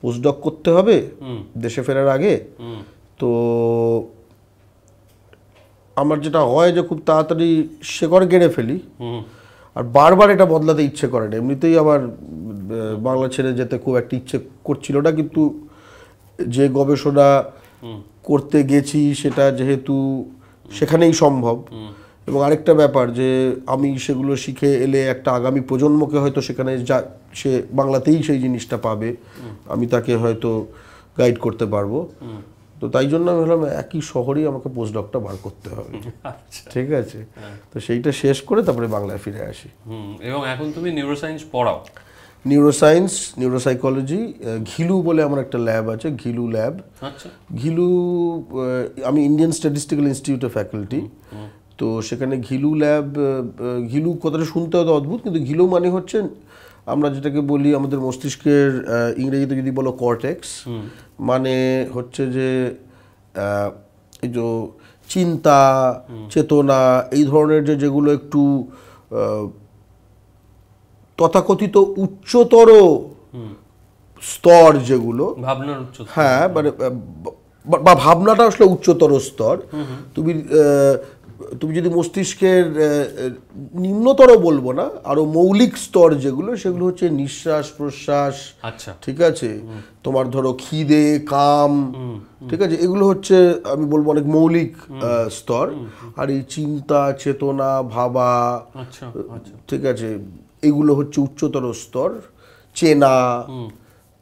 পোস্টডক করতে হবে দেশে ফেরার আগে। তো আমার যেটা হয় যে খুব তাড়াতাড়ি শেকড় গেড়ে ফেলি, আর বারবার এটা বদলাতে ইচ্ছে করে না। এমনিতেই আবার বাংলা ছেড়ে যেতে খুব একটা ইচ্ছে করছিল না, কিন্তু যে গবেষণা করতে গেছি সেটা যেহেতু সেখানেই সম্ভব, এবং আরেকটা ব্যাপার যে আমি সেগুলো শিখে এলে একটা আগামী প্রজন্মকে হয়তো সেখানে সে বাংলাতেই সেই জিনিসটা পাবে, আমি তাকে হয়তো গাইড করতে পারবো। তো তাই জন্য আমি ভাবলাম একই শহরেই আমাকে পোস্টডকটা বার করতে হবে। ঠিক আছে, তো সেইটা শেষ করে তারপরে বাংলায় ফিরে আসি। এবং এখন তুমি নিউরোসায়েন্স পড়াও? নিউরোসায়েন্স, নিউরোসাইকোলজি, ঘিলু বলে আমার একটা ল্যাব আছে, ঘিলু ল্যাব। আচ্ছা। ঘিলু, আমি ইন্ডিয়ান স্ট্যাটিস্টিক্যাল ইনস্টিটিউটের ফ্যাকাল্টি, তো সেখানে ঘিলু ল্যাব। ঘিলু কথাটা শুনতে হয়তো অদ্ভুত, কিন্তু ঘিলু মানে হচ্ছে আমরা যেটাকে বলি আমাদের মস্তিষ্কের ইংরেজিতে যদি বলো কর্টেক্স, মানে হচ্ছে যে এই যে চিন্তা, চেতনা, এই ধরনের যেগুলো একটু তথাকথিত উচ্চতর স্তর, যেগুলো ভাবনার উচ্চতর, হ্যাঁ, মানে বা ভাবনাটা আসলে উচ্চতর স্তর। তুমি যদি মস্তিষ্কের নিম্নতর বলবো না, আরো মৌলিক স্তর যেগুলো, সেগুলো হচ্ছে নিঃশ্বাস প্রশ্বাস। আচ্ছা, ঠিক আছে, তোমার ধরো খিদে, কাম, ঠিক আছে, এগুলো হচ্ছে আমি বলবো অনেক মৌলিক স্তর। আর এই চিন্তা, চেতনা, ভাবা, আচ্ছা আচ্ছা, ঠিক আছে, এগুলো হচ্ছে উচ্চতর স্তর। চেনা,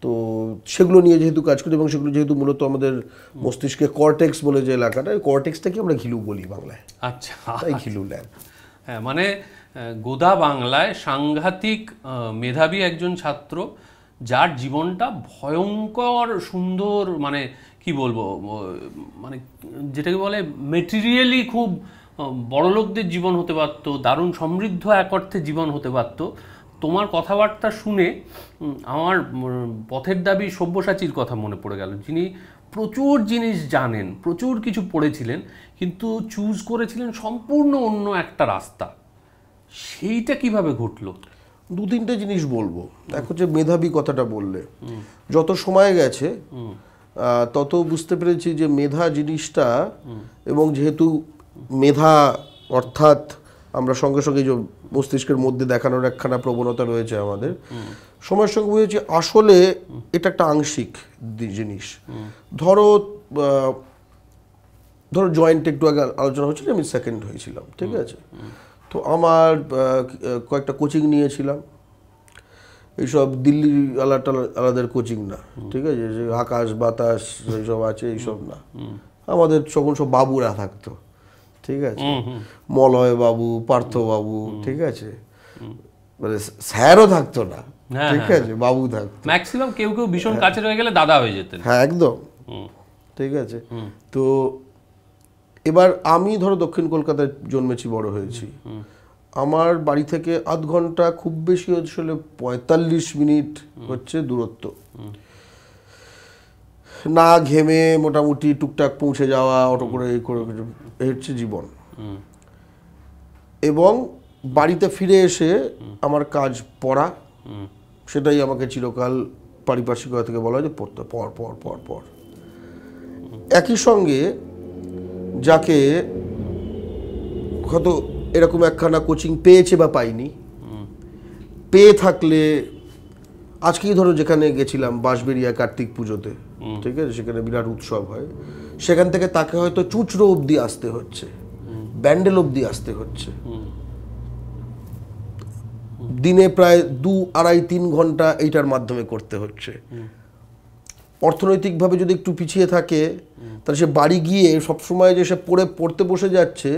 তো সেগুলো নিয়ে যেহেতু কাজ করি, এবং সেগুলো যেহেতু মূলত আমাদের মস্তিষ্কে কর্টেক্স বলে যে এলাকাটা, কর্টেক্সটাকে আমরা ঘিলু বলি বাংলায়। আচ্ছা, তাই ঘিলু ল্যাব। হ্যাঁ, মানে গোদা বাংলায় সাংঘাতিক মেধাবী একজন ছাত্র, যার জীবনটা ভয়ঙ্কর সুন্দর, মানে কি বলবো, মানে যেটাকে বলে মেটেরিয়ালি খুব বড়লোকদের জীবন হতে পারত, দারুণ সমৃদ্ধ এক অর্থে জীবন হতে পারত। তোমার কথাবার্তা শুনে আমার পথের দাবি সব্যসাচীর কথা মনে পড়ে গেল, যিনি প্রচুর জিনিস জানেন, প্রচুর কিছু পড়েছিলেন, কিন্তু চুজ করেছিলেন সম্পূর্ণ অন্য একটা রাস্তা। সেইটা কিভাবে ঘটলো? দু তিনটে জিনিস বলবো। এক হচ্ছে মেধাবী কথাটা বললে, যত সময় গেছে তত বুঝতে পেরেছি যে মেধা জিনিসটা, এবং যেহেতু মেধা অর্থাৎ আমরা সঙ্গে সঙ্গে যে মস্তিষ্কের মধ্যে দেখানোর একখানা প্রবণতা রয়েছে আমাদের, সময়ের সঙ্গে বুঝেছি আসলে এটা একটা আংশিক জিনিস। ধরো জয়েন্ট একটু আগে আলোচনা হচ্ছিল, আমি সেকেন্ড হয়েছিলাম, ঠিক আছে, তো আমার কয়েকটা কোচিং নিয়েছিলাম, এইসব দিল্লি আলাদার কোচিং না, ঠিক আছে, যে আকাশ বাতাস এইসব আছে এইসব না, আমাদের তখন সব বাবুরা থাকতো, ঠিক আছে, মলয় বাবু, পার্থ বাবু, ঠিক আছে, মানে স্যারও থাকতো না, ঠিক আছে, বাবু থাকতো ম্যাক্সিমাম। কেউ কেউ ভীষণ কাছে রয়ে গেলে দাদা হয়ে যেতেন। হ্যাঁ, একদম, ঠিক আছে। তো এবার আমি ধরো দক্ষিণ কলকাতায় জন্মেছি, বড় হয়েছি, আমার বাড়ি থেকে আধ ঘন্টা, খুব বেশি হলে 45 মিনিট হচ্ছে দূরত্ব, না ঘেমে মোটামুটি টুকটাক পৌঁছে যাওয়া, অটো করে এই করে, এই হচ্ছে জীবন। এবং বাড়িতে ফিরে এসে আমার কাজ পড়া, সেটাই আমাকে চিরকাল পারিপার্শ্বিকতা থেকে বলা হয় যে পড়তে, পর পর পর পর। একই সঙ্গে যাকে হয়তো এরকম একখানা কোচিং পেয়েছে বা পাইনি, পেয়ে থাকলে আজকেই ধরো যেখানে গেছিলাম বাঁশবেড়িয়া কার্তিক পুজোতে, ঠিক আছে, সেখানে বিরাট উৎসব হয়, সেখান থেকে তাকে হয়তো চুঁচড়ো অবধি আসতে হচ্ছে, ব্যান্ডেল অবধি আসতে হচ্ছে, দিনে প্রায় 2-2.5-3 ঘন্টা এইটার মাধ্যমে করতে হচ্ছে। অর্থনৈতিকভাবে যদি একটু পিছিয়ে থাকে, তাহলে সে বাড়ি গিয়ে সবসময় যে সে পড়তে বসে যাচ্ছে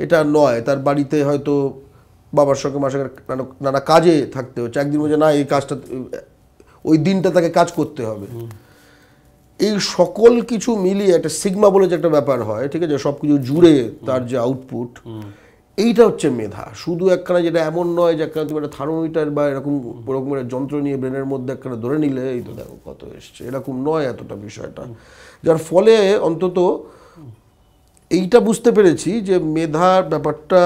এটা নয়, তার বাড়িতে হয়তো বাবার সঙ্গে মাসে নানা কাজে থাকতে হচ্ছে, একদিন বলছে না এই কাজটা, ওই দিনটা তাকে কাজ করতে হবে। এই সকল কিছু মিলিয়ে একটা সিগমা বলে যে একটা ব্যাপার হয়, ঠিক আছে, সব কিছু জুড়ে তার যে আউটপুট, এইটা হচ্ছে মেধা। শুধু একখানা, যেটা এমন নয় যে একখানা তুমি একটা থার্মোমিটার বা এরকম একটা যন্ত্র নিয়ে ব্রেনের মধ্যে একখানা ধরে নিলে এই তো দেখো কত এসছে, এরকম নয় এতটা বিষয়টা। যার ফলে অন্তত এইটা বুঝতে পেরেছি যে মেধার ব্যাপারটা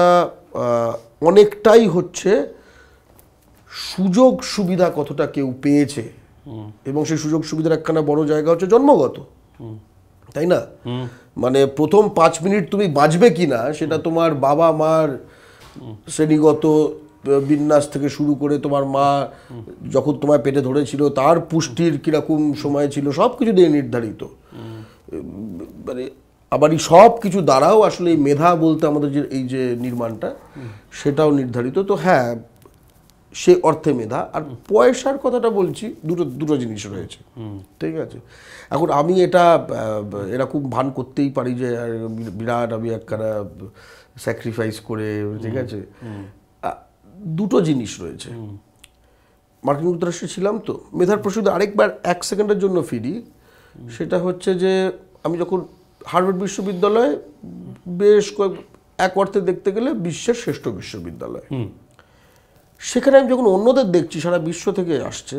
অনেকটাই হচ্ছে সুযোগ সুবিধা কতটা কেউ পেয়েছে, এবং সেই সুযোগ সুবিধার একখানা বড় জায়গা হচ্ছে জন্মগত, তাই না? মানে প্রথম 5 মিনিট তুমি বাঁচবে কিনা সেটা তোমার বাবা মার শ্রেণীগত বিন্যাস থেকে শুরু করে তোমার মা যখন তোমার পেটে ধরেছিল তার পুষ্টির কিরকম সময় ছিল, সব কিছু দিয়ে নির্ধারিত। মানে আবার এই সব কিছু দ্বারাও আসলে এই মেধা বলতে আমাদের যে এই যে নির্মাণটা, সেটাও নির্ধারিত। তো হ্যাঁ, সে অর্থে মেধা। আর পয়সার কথাটা বলছি, দুটো জিনিস রয়েছে, ঠিক আছে? এখন আমি এটা এরকম ভান করতেই পারি যে বিরাট আমি একখানা স্যাক্রিফাইস করে, ঠিক আছে? দুটো জিনিস রয়েছে। মার্কিন যুক্তরাষ্ট্রে ছিলাম তো, মেধার প্রসঙ্গে আরেকবার 1 সেকেন্ডের জন্য ফিরি। সেটা হচ্ছে যে আমি যখন হার্ভার্ড বিশ্ববিদ্যালয় বেশ এক অর্থে দেখতে গেলে বিশ্বের শ্রেষ্ঠ বিশ্ববিদ্যালয়, সেখানে আমি যখন অন্যদের দেখছি সারা বিশ্ব থেকে আসছে,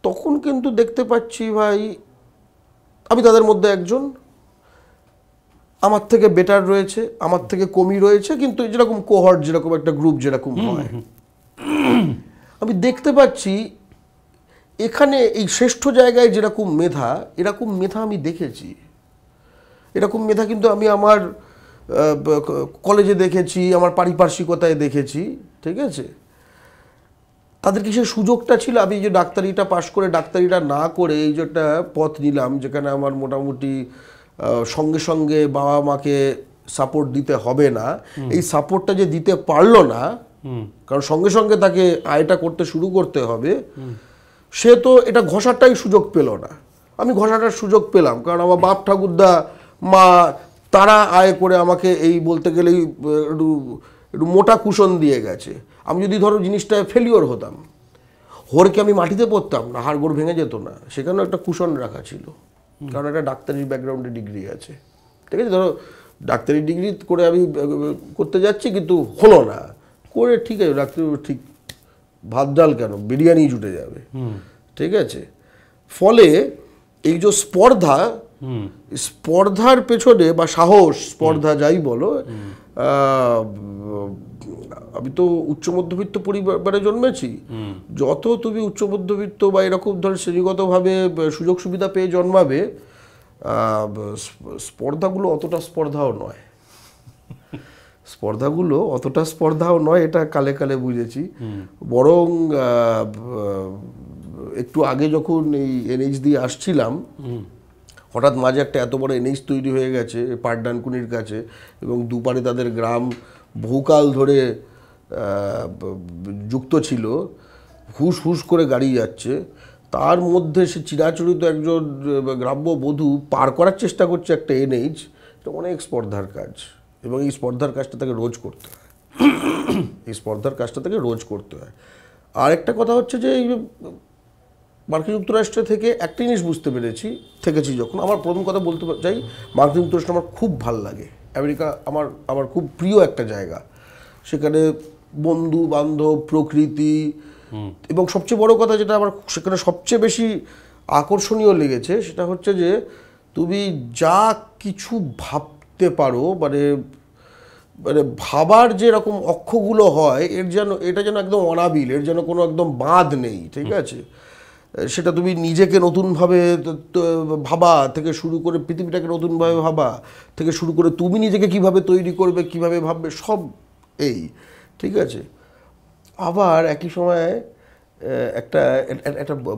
তখন কিন্তু দেখতে পাচ্ছি ভাই আমি তাদের মধ্যে একজন, আমার থেকে বেটার রয়েছে, আমার থেকে কমই রয়েছে, কিন্তু যেরকম কোহর্ট, যেরকম একটা গ্রুপ যেরকম হয়, আমি দেখতে পাচ্ছি এখানে এই শ্রেষ্ঠ জায়গায় যেরকম মেধা, এরকম মেধা আমি দেখেছি। এরকম মেধা কিন্তু আমি আমার কলেজে দেখেছি, আমার পারিপার্শ্বিকতায় দেখেছি, ঠিক আছে? তাদের কি সে সুযোগটা ছিল? আমি যে ডাক্তারিটা পাশ করে ডাক্তারিটা না করে এই যে একটা পথ নিলাম, যেখানে আমার মোটামুটি সঙ্গে সঙ্গে বাবা মাকে সাপোর্ট দিতে হবে না, এই সাপোর্টটা যে দিতে পারলো না, কারণ সঙ্গে সঙ্গে তাকে আয়টা করতে শুরু করতে হবে, সে তো এটা ঘষাটাই সুযোগ পেল না। আমি ঘষাটার সুযোগ পেলাম, কারণ আমার বাপ ঠাকুরদা মা তারা আয় করে আমাকে এই বলতে গেলেই একটু মোটা কুশন দিয়ে গেছে। আমি যদি ধরো জিনিসটা ফেলিওর হতাম, হরকে আমি মাটিতে পড়তাম না, হাড়গোড় ভেঙে যেত না, সেখানেও একটা কুশন রাখা ছিল, কারণ একটা ডাক্তারির ব্যাকগ্রাউন্ডে ডিগ্রি আছে, ঠিক আছে? ধরো ডাক্তারি ডিগ্রি করে আমি করতে যাচ্ছি, কিন্তু হলো না করে, ঠিক আছে ডাক্তারি ঠিক ভাত ডাল কেন, বিরিয়ানি জুটে যাবে, ঠিক আছে? ফলে এই যে স্পর্ধার পেছনে বা সাহস, স্পর্ধা যাই বলো, আমি তো উচ্চ মধ্যবিত্ত পরিবারে জন্মেছি। যত তুমি উচ্চ মধ্যবিত্ত বা এরকম ধর শ্রেণীগতভাবে সুযোগ সুবিধা পেয়ে জন্মাবে, স্পর্ধাগুলো অতটা স্পর্ধাও নয়, এটা কালে কালে বুঝেছি। বরং একটু আগে যখন এই এনএইচ দিয়ে আসছিলাম, হঠাৎ মাঝে একটা এত বড় এনএইচ তৈরি হয়ে গেছে পাটডানকুনির কাছে, এবং দুপারে তাদের গ্রাম বহুকাল ধরে যুক্ত ছিল, হুস হুস করে গাড়ি যাচ্ছে, তার মধ্যে সে চিরাচরিত একজন গ্রাম্য বধূ পার করার চেষ্টা করছে একটা এনএইচ। এটা অনেক স্পর্ধার কাজ, এবং এই স্পর্ধার কাজটা তাকে রোজ করতে হয়। আর একটা কথা হচ্ছে যে এই মার্কিন যুক্তরাষ্ট্র থেকে একটা জিনিস বুঝতে পেরেছি, থেকেছি যখন, আমার প্রথম কথা বলতে চাই, মার্কিন যুক্তরাষ্ট্র আমার খুব ভাল লাগে। আমেরিকা আমার খুব প্রিয় একটা জায়গা। সেখানে বন্ধু বান্ধব, প্রকৃতি, এবং সবচেয়ে বড় কথা যেটা আমার সেখানে সবচেয়ে বেশি আকর্ষণীয় লেগেছে, সেটা হচ্ছে যে তুমি যা কিছু ভাবতে পারো, মানে ভাবার যে রকম অক্ষগুলো হয়, এটা যেন একদম অনাবিল, এর যেন কোনো একদম বাঁধ নেই, ঠিক আছে? সেটা তুমি নিজেকে নতুনভাবে ভাবা থেকে শুরু করে পৃথিবীটাকে নতুনভাবে ভাবা থেকে শুরু করে তুমি নিজেকে কিভাবে তৈরি করবে, কিভাবে ভাববে, সব এই, ঠিক আছে? আবার একই সময়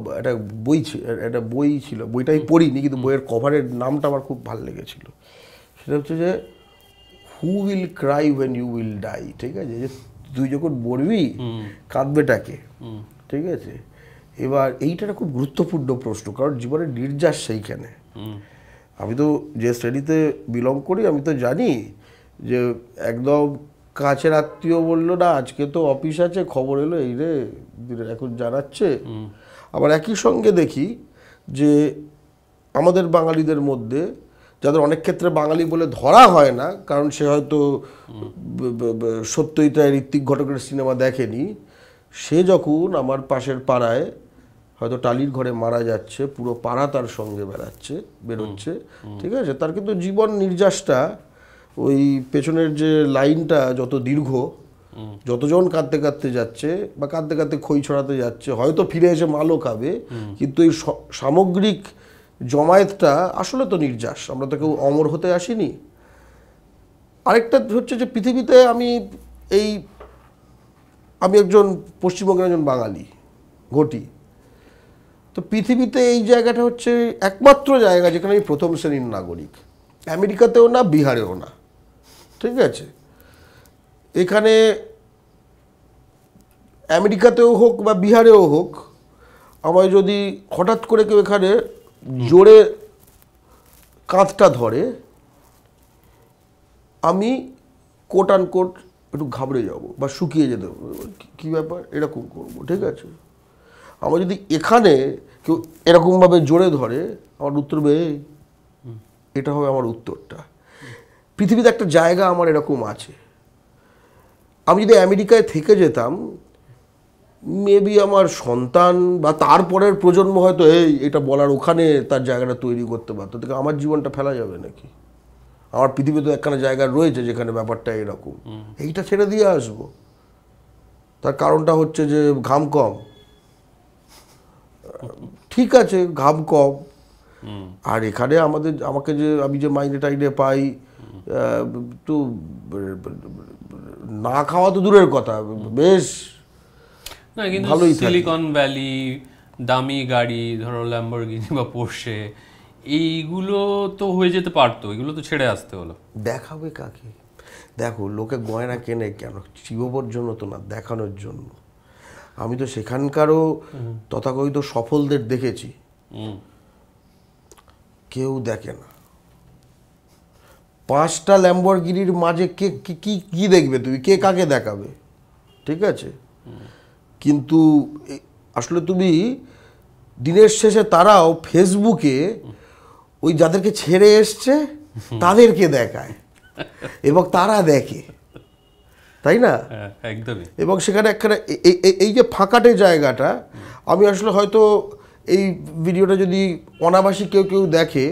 একটা বই ছিল, বইটা আমি পড়িনি, কিন্তু বইয়ের কভারের নামটা আমার খুব ভালো লেগেছিল। সেটা হচ্ছে যে who will cry when you will die, ঠিক আছে? যে তুই যখন মরবি কাঁদবেটাকে, ঠিক আছে? এবার এইটা একটা খুব গুরুত্বপূর্ণ প্রশ্ন, কারণ জীবনের নির্যাস সেইখানে। আমি তো যে শ্রেণীতে বিলং করি, আমি তো জানি যে একদম কাছের আত্মীয় বললো না আজকে তো অফিস আছে, খবর এলো এই রে এখন জানাচ্ছে। আবার একই সঙ্গে দেখি যে আমাদের বাঙালিদের মধ্যে যাদের অনেক ক্ষেত্রে বাঙালি বলে ধরা হয় না, কারণ সে হয়তো সত্যজিৎ ঋত্বিক ঘটকের সিনেমা দেখেনি, সে যখন আমার পাশের পাড়ায় হয়তো টালির ঘরে মারা যাচ্ছে, পুরো পাড়া তার সঙ্গে বেরোচ্ছে, ঠিক আছে, তার কিন্তু জীবন নির্যাসটা, ওই পেছনের যে লাইনটা যত দীর্ঘ, যতজন কাঁদতে কাঁদতে যাচ্ছে বা কাঁদতে কাঁদতে খই ছড়াতে যাচ্ছে, হয়তো ফিরে এসে মালও খাবে, কিন্তু এই সামগ্রিক জমায়েতটা আসলে তো নির্যাস। আমরা তো কেউ অমর হতে আসিনি। আরেকটা হচ্ছে যে পৃথিবীতে আমি একজন পশ্চিমবঙ্গের একজন বাঙালি ঘটি, তো পৃথিবীতে এই জায়গাটা হচ্ছে একমাত্র জায়গা যেখানে আমি প্রথম শ্রেণীর নাগরিক। আমেরিকাতেও না, বিহারেও না, ঠিক আছে। এখানে আমেরিকাতেও হোক বা বিহারেও হোক, আমায় যদি হঠাৎ করে কেউ এখানে জোরে কাঁধটা ধরে, আমি কোট আন কোট একটু ঘাবড়ে যাব বা শুকিয়ে যেতে হবে, কী ব্যাপার, এরকম করবো, ঠিক আছে। আমার যদি এখানে কেউ এরকমভাবে জোরে ধরে, আমার উত্তর হবে এটা হবে আমার উত্তরটা। পৃথিবীতে একটা জায়গা আমার এরকম আছে। আমি যদি আমেরিকায় থেকে যেতাম, মেবি আমার সন্তান বা তারপরের প্রজন্ম হয়তো এটা বলার ওখানে তার জায়গাটা তৈরি করতে পারতো, থেকে আমার জীবনটা ফেলা যাবে নাকি? আমার পৃথিবীতে একখানা জায়গা রয়েছে যেখানে ব্যাপারটা এরকম, এইটা ছেড়ে দিয়ে আসবো। তার কারণটা হচ্ছে যে ঘাম কম, ঠিক আছে, ঘাম কম, আর এখানে আমি যে মাইনে টাইনে পাই, তো না খাওয়া তো দূরের কথা, বেশ না, কিন্তু ভালোই সিলিকন ভ্যালি, দামি গাড়ি, ধরো ল্যাম্বরগিনি বা পোর্শে, এইগুলো তো হয়ে যেতে পারতো, এগুলো তো ছেড়ে আসতে হলো। দেখাবে কাকে? দেখো, লোকে গয়না কেনে কেন? চিবোবার জন্য তো না, দেখানোর জন্য। আমি তো সেখানকারও তথাকথিত সফলদের দেখেছি, কেউ দেখে না। 5টা ল্যাম্বরগিনির মাঝে কে কি দেখবে তুমি? কে কাকে দেখাবে? ঠিক আছে, কিন্তু আসলে তুমি দিনের শেষে তারাও ফেসবুকে ওই যাদেরকে ছেড়ে এসছে তাদেরকে দেখায় এবং তারা দেখে, তাই না? একদমই। এবং সেখানে একখানে এই যে ফাঁকাটে জায়গাটা, আমি আসলে হয়তো এই ভিডিওটা যদি অনাবাসী কেউ দেখে,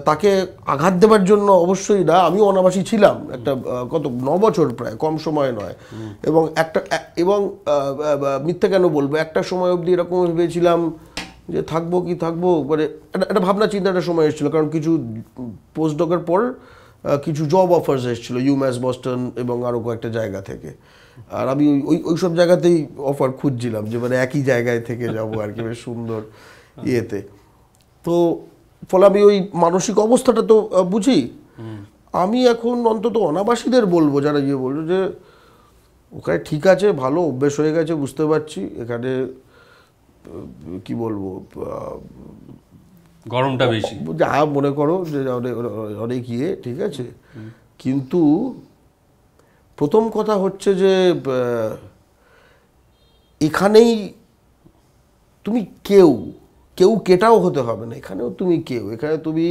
তাকে আঘাত দেবার জন্য অবশ্যই না। আমিও অনাবাসী ছিলাম একটা 9 বছর, প্রায় কম সময় নয়। এবং মিথ্যা কেন বলবো, একটা সময় অবধি এরকম ভেবেছিলাম যে থাকবো কি থাকবো, মানে একটা ভাবনা চিন্তার সময় এসেছিলো, কারণ কিছু পোস্টডকের পর কিছু জব অফার্স এসেছিলো ইউম্যাস, বস্টন এবং আরও কয়েকটা জায়গা থেকে। আর আমি ওই সব জায়গাতেই অফার খুঁজছিলাম, যে মানে একই জায়গায় থেকে যাবো আর কি, বেশ সুন্দর ইয়েতে। তো ফলে আমি ওই মানসিক অবস্থাটা তো বুঝি। আমি এখন অন্তত অনাবাসীদের বলবো, যারা বলবো যে ওখানে ঠিক আছে, ভালো অভ্যেস হয়ে গেছে, বুঝতে পারছি, এখানে কি বলবো, গরমটা বেশি, যা মনে করো যে অনেক ঠিক আছে, কিন্তু প্রথম কথা হচ্ছে যে এখানেই তুমি কেউ কেটাও হতে হবে না, এখানেও তুমি কেউ। এখানে তুমি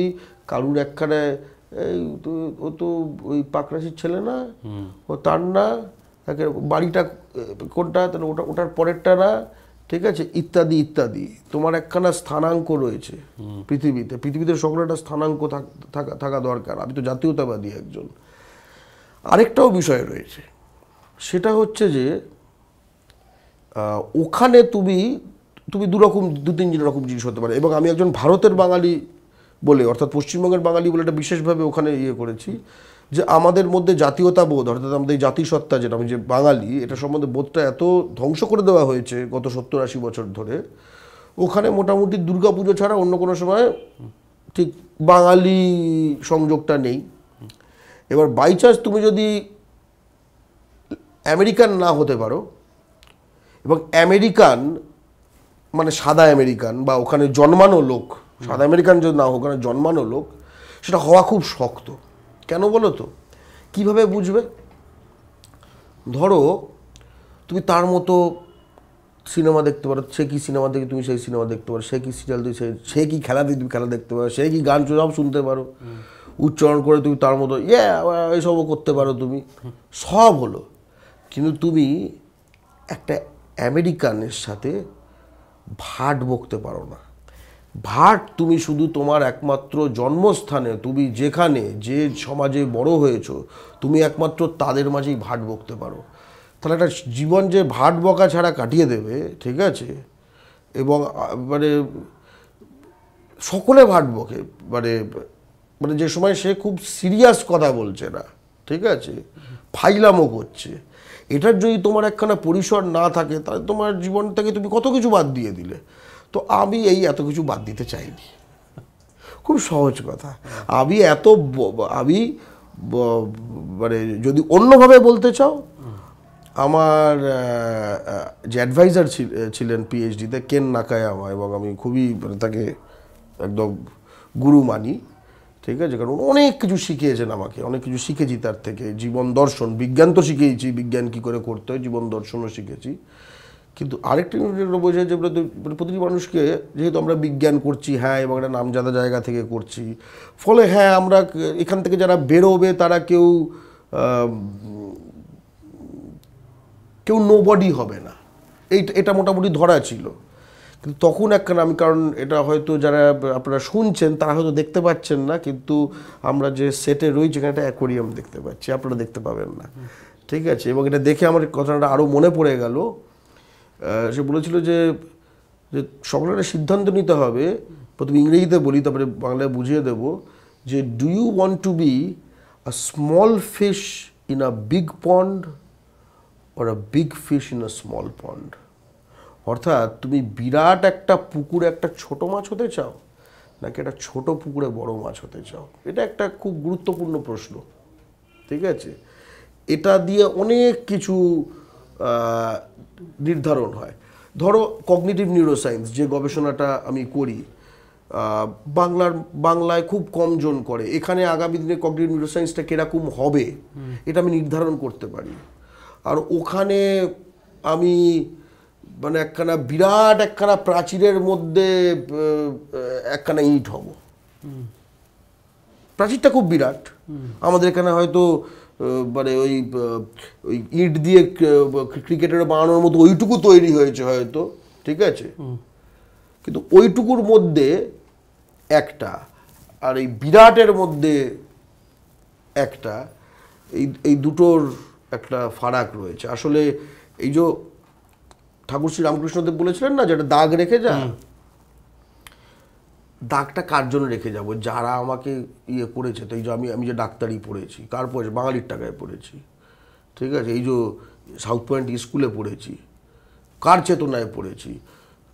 কারুর একখানে ও তো ওই পাকরাশির ছেলে না, ও তার না, তাকে বাড়িটা কোনটা, তাহলে ওটার পরেরটা না, ঠিক আছে, ইত্যাদি ইত্যাদি। তোমার একখানা স্থানাঙ্ক রয়েছে পৃথিবীতে সকলের একটা স্থানাঙ্ক থাকা দরকার। আমি তো জাতীয়তাবাদী একজন। আরেকটাও বিষয় রয়েছে, সেটা হচ্ছে যে ওখানে তুমি দু তিন রকম জিনিস হতে পারে। এবং আমি একজন ভারতের বাঙালি বলে, অর্থাৎ পশ্চিমবঙ্গের বাঙালি বলে এটা বিশেষভাবে ওখানে করেছি, যে আমাদের মধ্যে জাতীয়তা বোধ, অর্থাৎ আমাদের জাতিসত্তা, যেটা আমি যে বাঙালি, এটা সম্বন্ধে বোধটা এত ধ্বংস করে দেওয়া হয়েছে গত 70-80 বছর ধরে। ওখানে মোটামুটি দুর্গাপুজো ছাড়া অন্য কোনো সময় ঠিক বাঙালি সংযোগটা নেই। এবার বাই চান্স তুমি যদি আমেরিকান না হতে পারো, এবং আমেরিকান মানে সাদা আমেরিকান বা ওখানে জন্মানো লোক, সাদা আমেরিকান যদি না হোক, ওখানে জন্মানো লোক, সেটা হওয়া খুব শক্ত। কেন বলো তো? কীভাবে বুঝবে? ধরো তুমি তার মতো সিনেমা দেখতে পারো, সে কি সিনেমা দেখে তুমি সেই সিনেমা দেখতে পারো, সে কি সিরিয়াল তুমি সে কি খেলা দিয়ে তুমি খেলা দেখতে পারো, সে কি গান সব শুনতে পারো, উচ্চারণ করে তুমি তার মতো এইসবও করতে পারো তুমি, সব হলো। কিন্তু তুমি একটা আমেরিকানের সাথে ভাট বকতে পারো না। ভাট তুমি শুধু তোমার একমাত্র জন্মস্থানে, তুমি যেখানে যে সমাজে বড় হয়েছো, তুমি একমাত্র তাদের মাঝেই ভাট বকতে পারো। তাহলে একটা জীবন যে ভাট বকা ছাড়া কাটিয়ে দেবে, ঠিক আছে, এবং মানে সকলে ভাট বকে, মানে মানে যে সময় সে খুব সিরিয়াস কথা বলছে না, ঠিক আছে, ফাইলামো করছে, এটার যদি তোমার একখানা পরিসর না থাকে, তাহলে তোমার জীবন থেকে তুমি কত কিছু বাদ দিয়ে দিলে। তো আমি এই এত কিছু বাদ দিতে চাইনি, খুব সহজ কথা। আমি মানে যদি অন্যভাবে বলতে চাও, আমার যে অ্যাডভাইজার ছিলেন পিএইচডিতে, কেন নাকায়ামা, এবং আমি খুবই মানে তাকে একদম গুরু মানি, ঠিক আছে, কারণ অনেক কিছু শিখিয়েছেন আমাকে, অনেক কিছু শিখেছি তার থেকে, জীবন দর্শন, বিজ্ঞান তো শিখেছি, বিজ্ঞান কী করে করতে হয়, জীবন দর্শনও শিখেছি। কিন্তু আরেকটা বোঝায় যে প্রতিটি মানুষকে, যেহেতু আমরা বিজ্ঞান করছি, হ্যাঁ, এবং একটা নামজাদা জায়গা থেকে করছি, ফলে হ্যাঁ আমরা এখান থেকে যারা বেরোবে তারা কেউ নোবডি হবে না, এটা মোটামুটি ধরা ছিল। কিন্তু তখন একখানা আমি, কারণ এটা হয়তো যারা আপনারা শুনছেন তারা হয়তো দেখতে পাচ্ছেন না, কিন্তু আমরা যে সেটে রয়েছি এখানে একটা অ্যাকোয়ারিয়াম দেখতে পাচ্ছি, আপনারা দেখতে পাবেন না, ঠিক আছে। এবং এটা দেখে আমার কথাটা আরও মনে পড়ে গেল। সে বলেছিল যে সকলের একটা সিদ্ধান্ত নিতে হবে, প্রথমে ইংরেজিতে বলি তারপরে বাংলায় বুঝিয়ে দেব, যে do you want to be a small fish in a big pond or a big fish in a small pond? অর্থাৎ তুমি বিরাট একটা পুকুরে একটা ছোট মাছ হতে চাও, নাকি একটা ছোট পুকুরে বড় মাছ হতে চাও? এটা একটা খুব গুরুত্বপূর্ণ প্রশ্ন, ঠিক আছে। এটা দিয়ে অনেক কিছু নির্ধারণ হয়। ধরো কগনিটিভ নিউরোসায়েন্স, যে গবেষণাটা আমি করি, বাংলায় খুব কম জন করে, এখানে আগামী দিনে কগনিটিভ নিউরোসায়েন্সটা কীরকম হবে এটা আমি নির্ধারণ করতে পারি। আর ওখানে আমি মানে বিরাট একখানা প্রাচীরের মধ্যে একখানা ইট হব। প্রাচীরটা খুব বিরাট, আমাদের এখানে হয়তো মানে ওই ইট দিয়ে ক্রিকেটের বানানোর মতো ওইটুকু তৈরি হয়েছে হয়তো, ঠিক আছে, কিন্তু ওইটুকুর মধ্যে একটা, আর এই বিরাটের মধ্যে একটা, এই দুটোর একটা ফারাক রয়েছে। আসলে এই যে ঠাকুর শ্রী রামকৃষ্ণদেব বলেছিলেন না, যেটা দাগ রেখে যা, দাগটা কার জন্য রেখে যাব? যারা আমাকে ইয়ে করেছে। তো এই যে আমি যে ডাক্তারি পড়েছি, কার পড়েছি? বাঙালির টাকায় পড়েছি, ঠিক আছে। এই যে সাউথ পয়েন্ট স্কুলে পড়েছি, কার চেতনায় পড়েছি?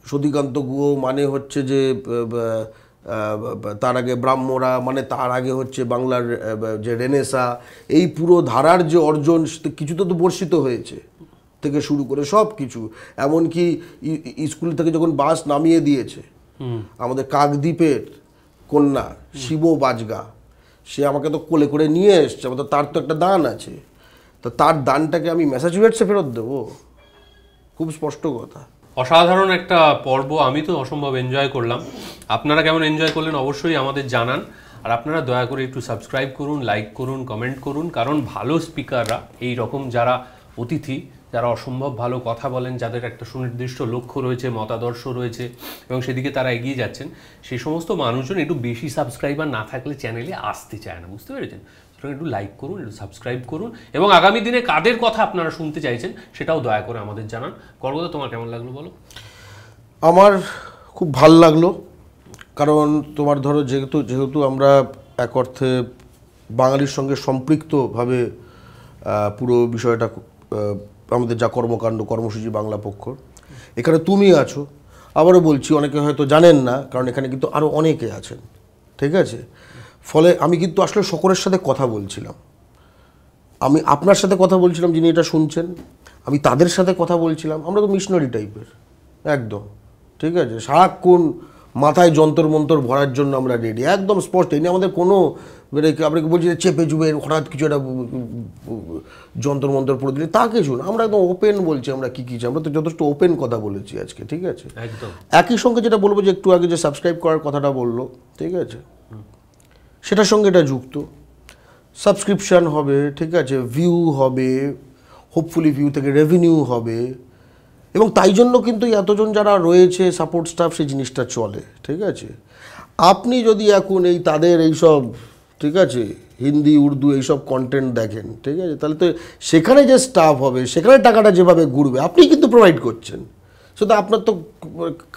সতীকান্ত গুহ মানে হচ্ছে যে তার আগে ব্রাহ্মরা, মানে তার আগে হচ্ছে বাংলার যে রেনেসা, এই পুরো ধারার যে অর্জন, কিছুতে তো বর্ষিত হয়েছে থেকে শুরু করে সব কিছু। এমনকি স্কুল থেকে যখন বাস নামিয়ে দিয়েছে, আমাদের কাকদ্বীপের কন্যা শিব বাজগা, সে আমাকে তো কোলে করে নিয়ে এসছে, তার তো একটা দান আছে, তো তার দানটাকে আমি ম্যাসাচুসেটসে ফেরত দেবো? খুব স্পষ্ট কথা। অসাধারণ একটা পর্ব, আমি তো অসম্ভব এনজয় করলাম। আপনারা কেমন এনজয় করলেন অবশ্যই আমাদের জানান। আর আপনারা দয়া করে একটু সাবস্ক্রাইব করুন, লাইক করুন, কমেন্ট করুন, কারণ ভালো স্পিকাররা, এই রকম যারা অতিথি, যারা অসম্ভব ভালো কথা বলেন, যাদের একটা সুনির্দিষ্ট লক্ষ্য রয়েছে, মতাদর্শ রয়েছে এবং সেদিকে তারা এগিয়ে যাচ্ছেন, সেই সমস্ত মানুষজন একটু বেশি সাবস্ক্রাইবার না থাকলে চ্যানেলে আসতে চায় না, বুঝতে পেরেছেন? সুতরাং একটু লাইক করুন, একটু সাবস্ক্রাইব করুন, এবং আগামী দিনে কাদের কথা আপনারা শুনতে চাইছেন সেটাও দয়া করে আমাদের জানান। কর্গদা, তোমার কেমন লাগলো বলো? আমার খুব ভাল লাগলো, কারণ তোমার ধরো যেহেতু আমরা এক অর্থে বাঙালির সঙ্গে সম্পৃক্তভাবে পুরো বিষয়টা, আমাদের যা কর্মসূচি বাংলা পক্ষ, এখানে তুমি আছো, আবারও বলছি অনেকে হয়তো জানেন না, কারণ এখানে কিন্তু আরও অনেকে আছেন, ঠিক আছে। ফলে আমি কিন্তু আসলে সকলের সাথে কথা বলছিলাম, আমি আপনার সাথে কথা বলছিলাম যিনি এটা শুনছেন, আমি তাদের সাথে কথা বলছিলাম। আমরা তো মিশনারি টাইপের একদম, ঠিক আছে, সারাক্ষণ মাথায় যন্তর মন্তর ভরার জন্য আমরা রেডি, একদম স্পষ্ট। এই নিয়ে আমাদের কোনো মানে আপনাকে বলছি চেপে চুপে হঠাৎ কিছু একটা যন্তর মন্তর পড়ে দিলে তা কিছু না, আমরা একদম ওপেন বলছি আমরা কী চাই, আমরা তো যথেষ্ট ওপেন কথা বলেছি আজকে, ঠিক আছে। একদম একই সঙ্গে যেটা বলবো যে একটু আগে যে সাবস্ক্রাইব করার কথাটা বললো, ঠিক আছে, সেটার সঙ্গে এটা যুক্ত। সাবস্ক্রিপশান হবে, ঠিক আছে, ভিউ হবে, হোপফুলি ভিউ থেকে রেভিনিউ হবে, এবং তাই জন্য কিন্তু এতজন যারা রয়েছে সাপোর্ট স্টাফ সেই জিনিসটা চলে, ঠিক আছে। আপনি যদি এখন এই তাদের এইসব, ঠিক আছে, হিন্দি উর্দু এইসব কন্টেন্ট দেখেন, ঠিক আছে, তাহলে তো সেখানে যে স্টাফ হবে সেখানে টাকাটা যেভাবে ঘুরবে আপনি কিন্তু প্রোভাইড করছেন, সেটা আপনার তো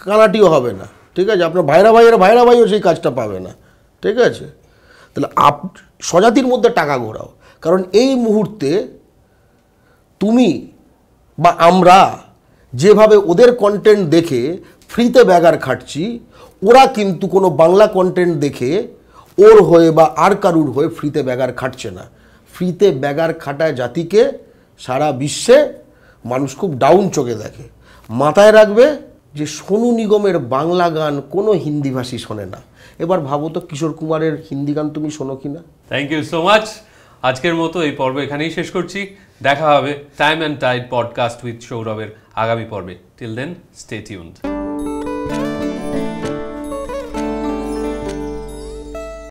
কানাটিও হবে না, ঠিক আছে, আপনার ভাইরা ভাইও সেই কাজটা পাবে না, ঠিক আছে। তাহলে স্বজাতির মধ্যে টাকা ঘোরাও, কারণ এই মুহূর্তে তুমি বা আমরা যেভাবে ওদের কন্টেন্ট দেখে ফ্রিতে ব্যাগার খাটছি, ওরা কিন্তু কোনো বাংলা কন্টেন্ট দেখে ওর হয়ে বা আর কারুর হয়ে ফ্রিতে ব্যাগার খাটছে না। ফ্রিতে ব্যাগার খাটায় জাতিকে সারা বিশ্বে মানুষ খুব ডাউন চোখে দেখে। মাথায় রাখবে যে সোনু নিগমের বাংলা গান কোনো হিন্দিভাষী শোনে না। এবার ভাবো তো কিশোর কুমারের হিন্দি গান তুমি শোনো কি না? Thank you so much. আজকের মতো এই পর্ব এখানেই শেষ করছি। দেখা হবে time and tide podcast with সৌরভের আগামী পর্বে। Till then stay tuned.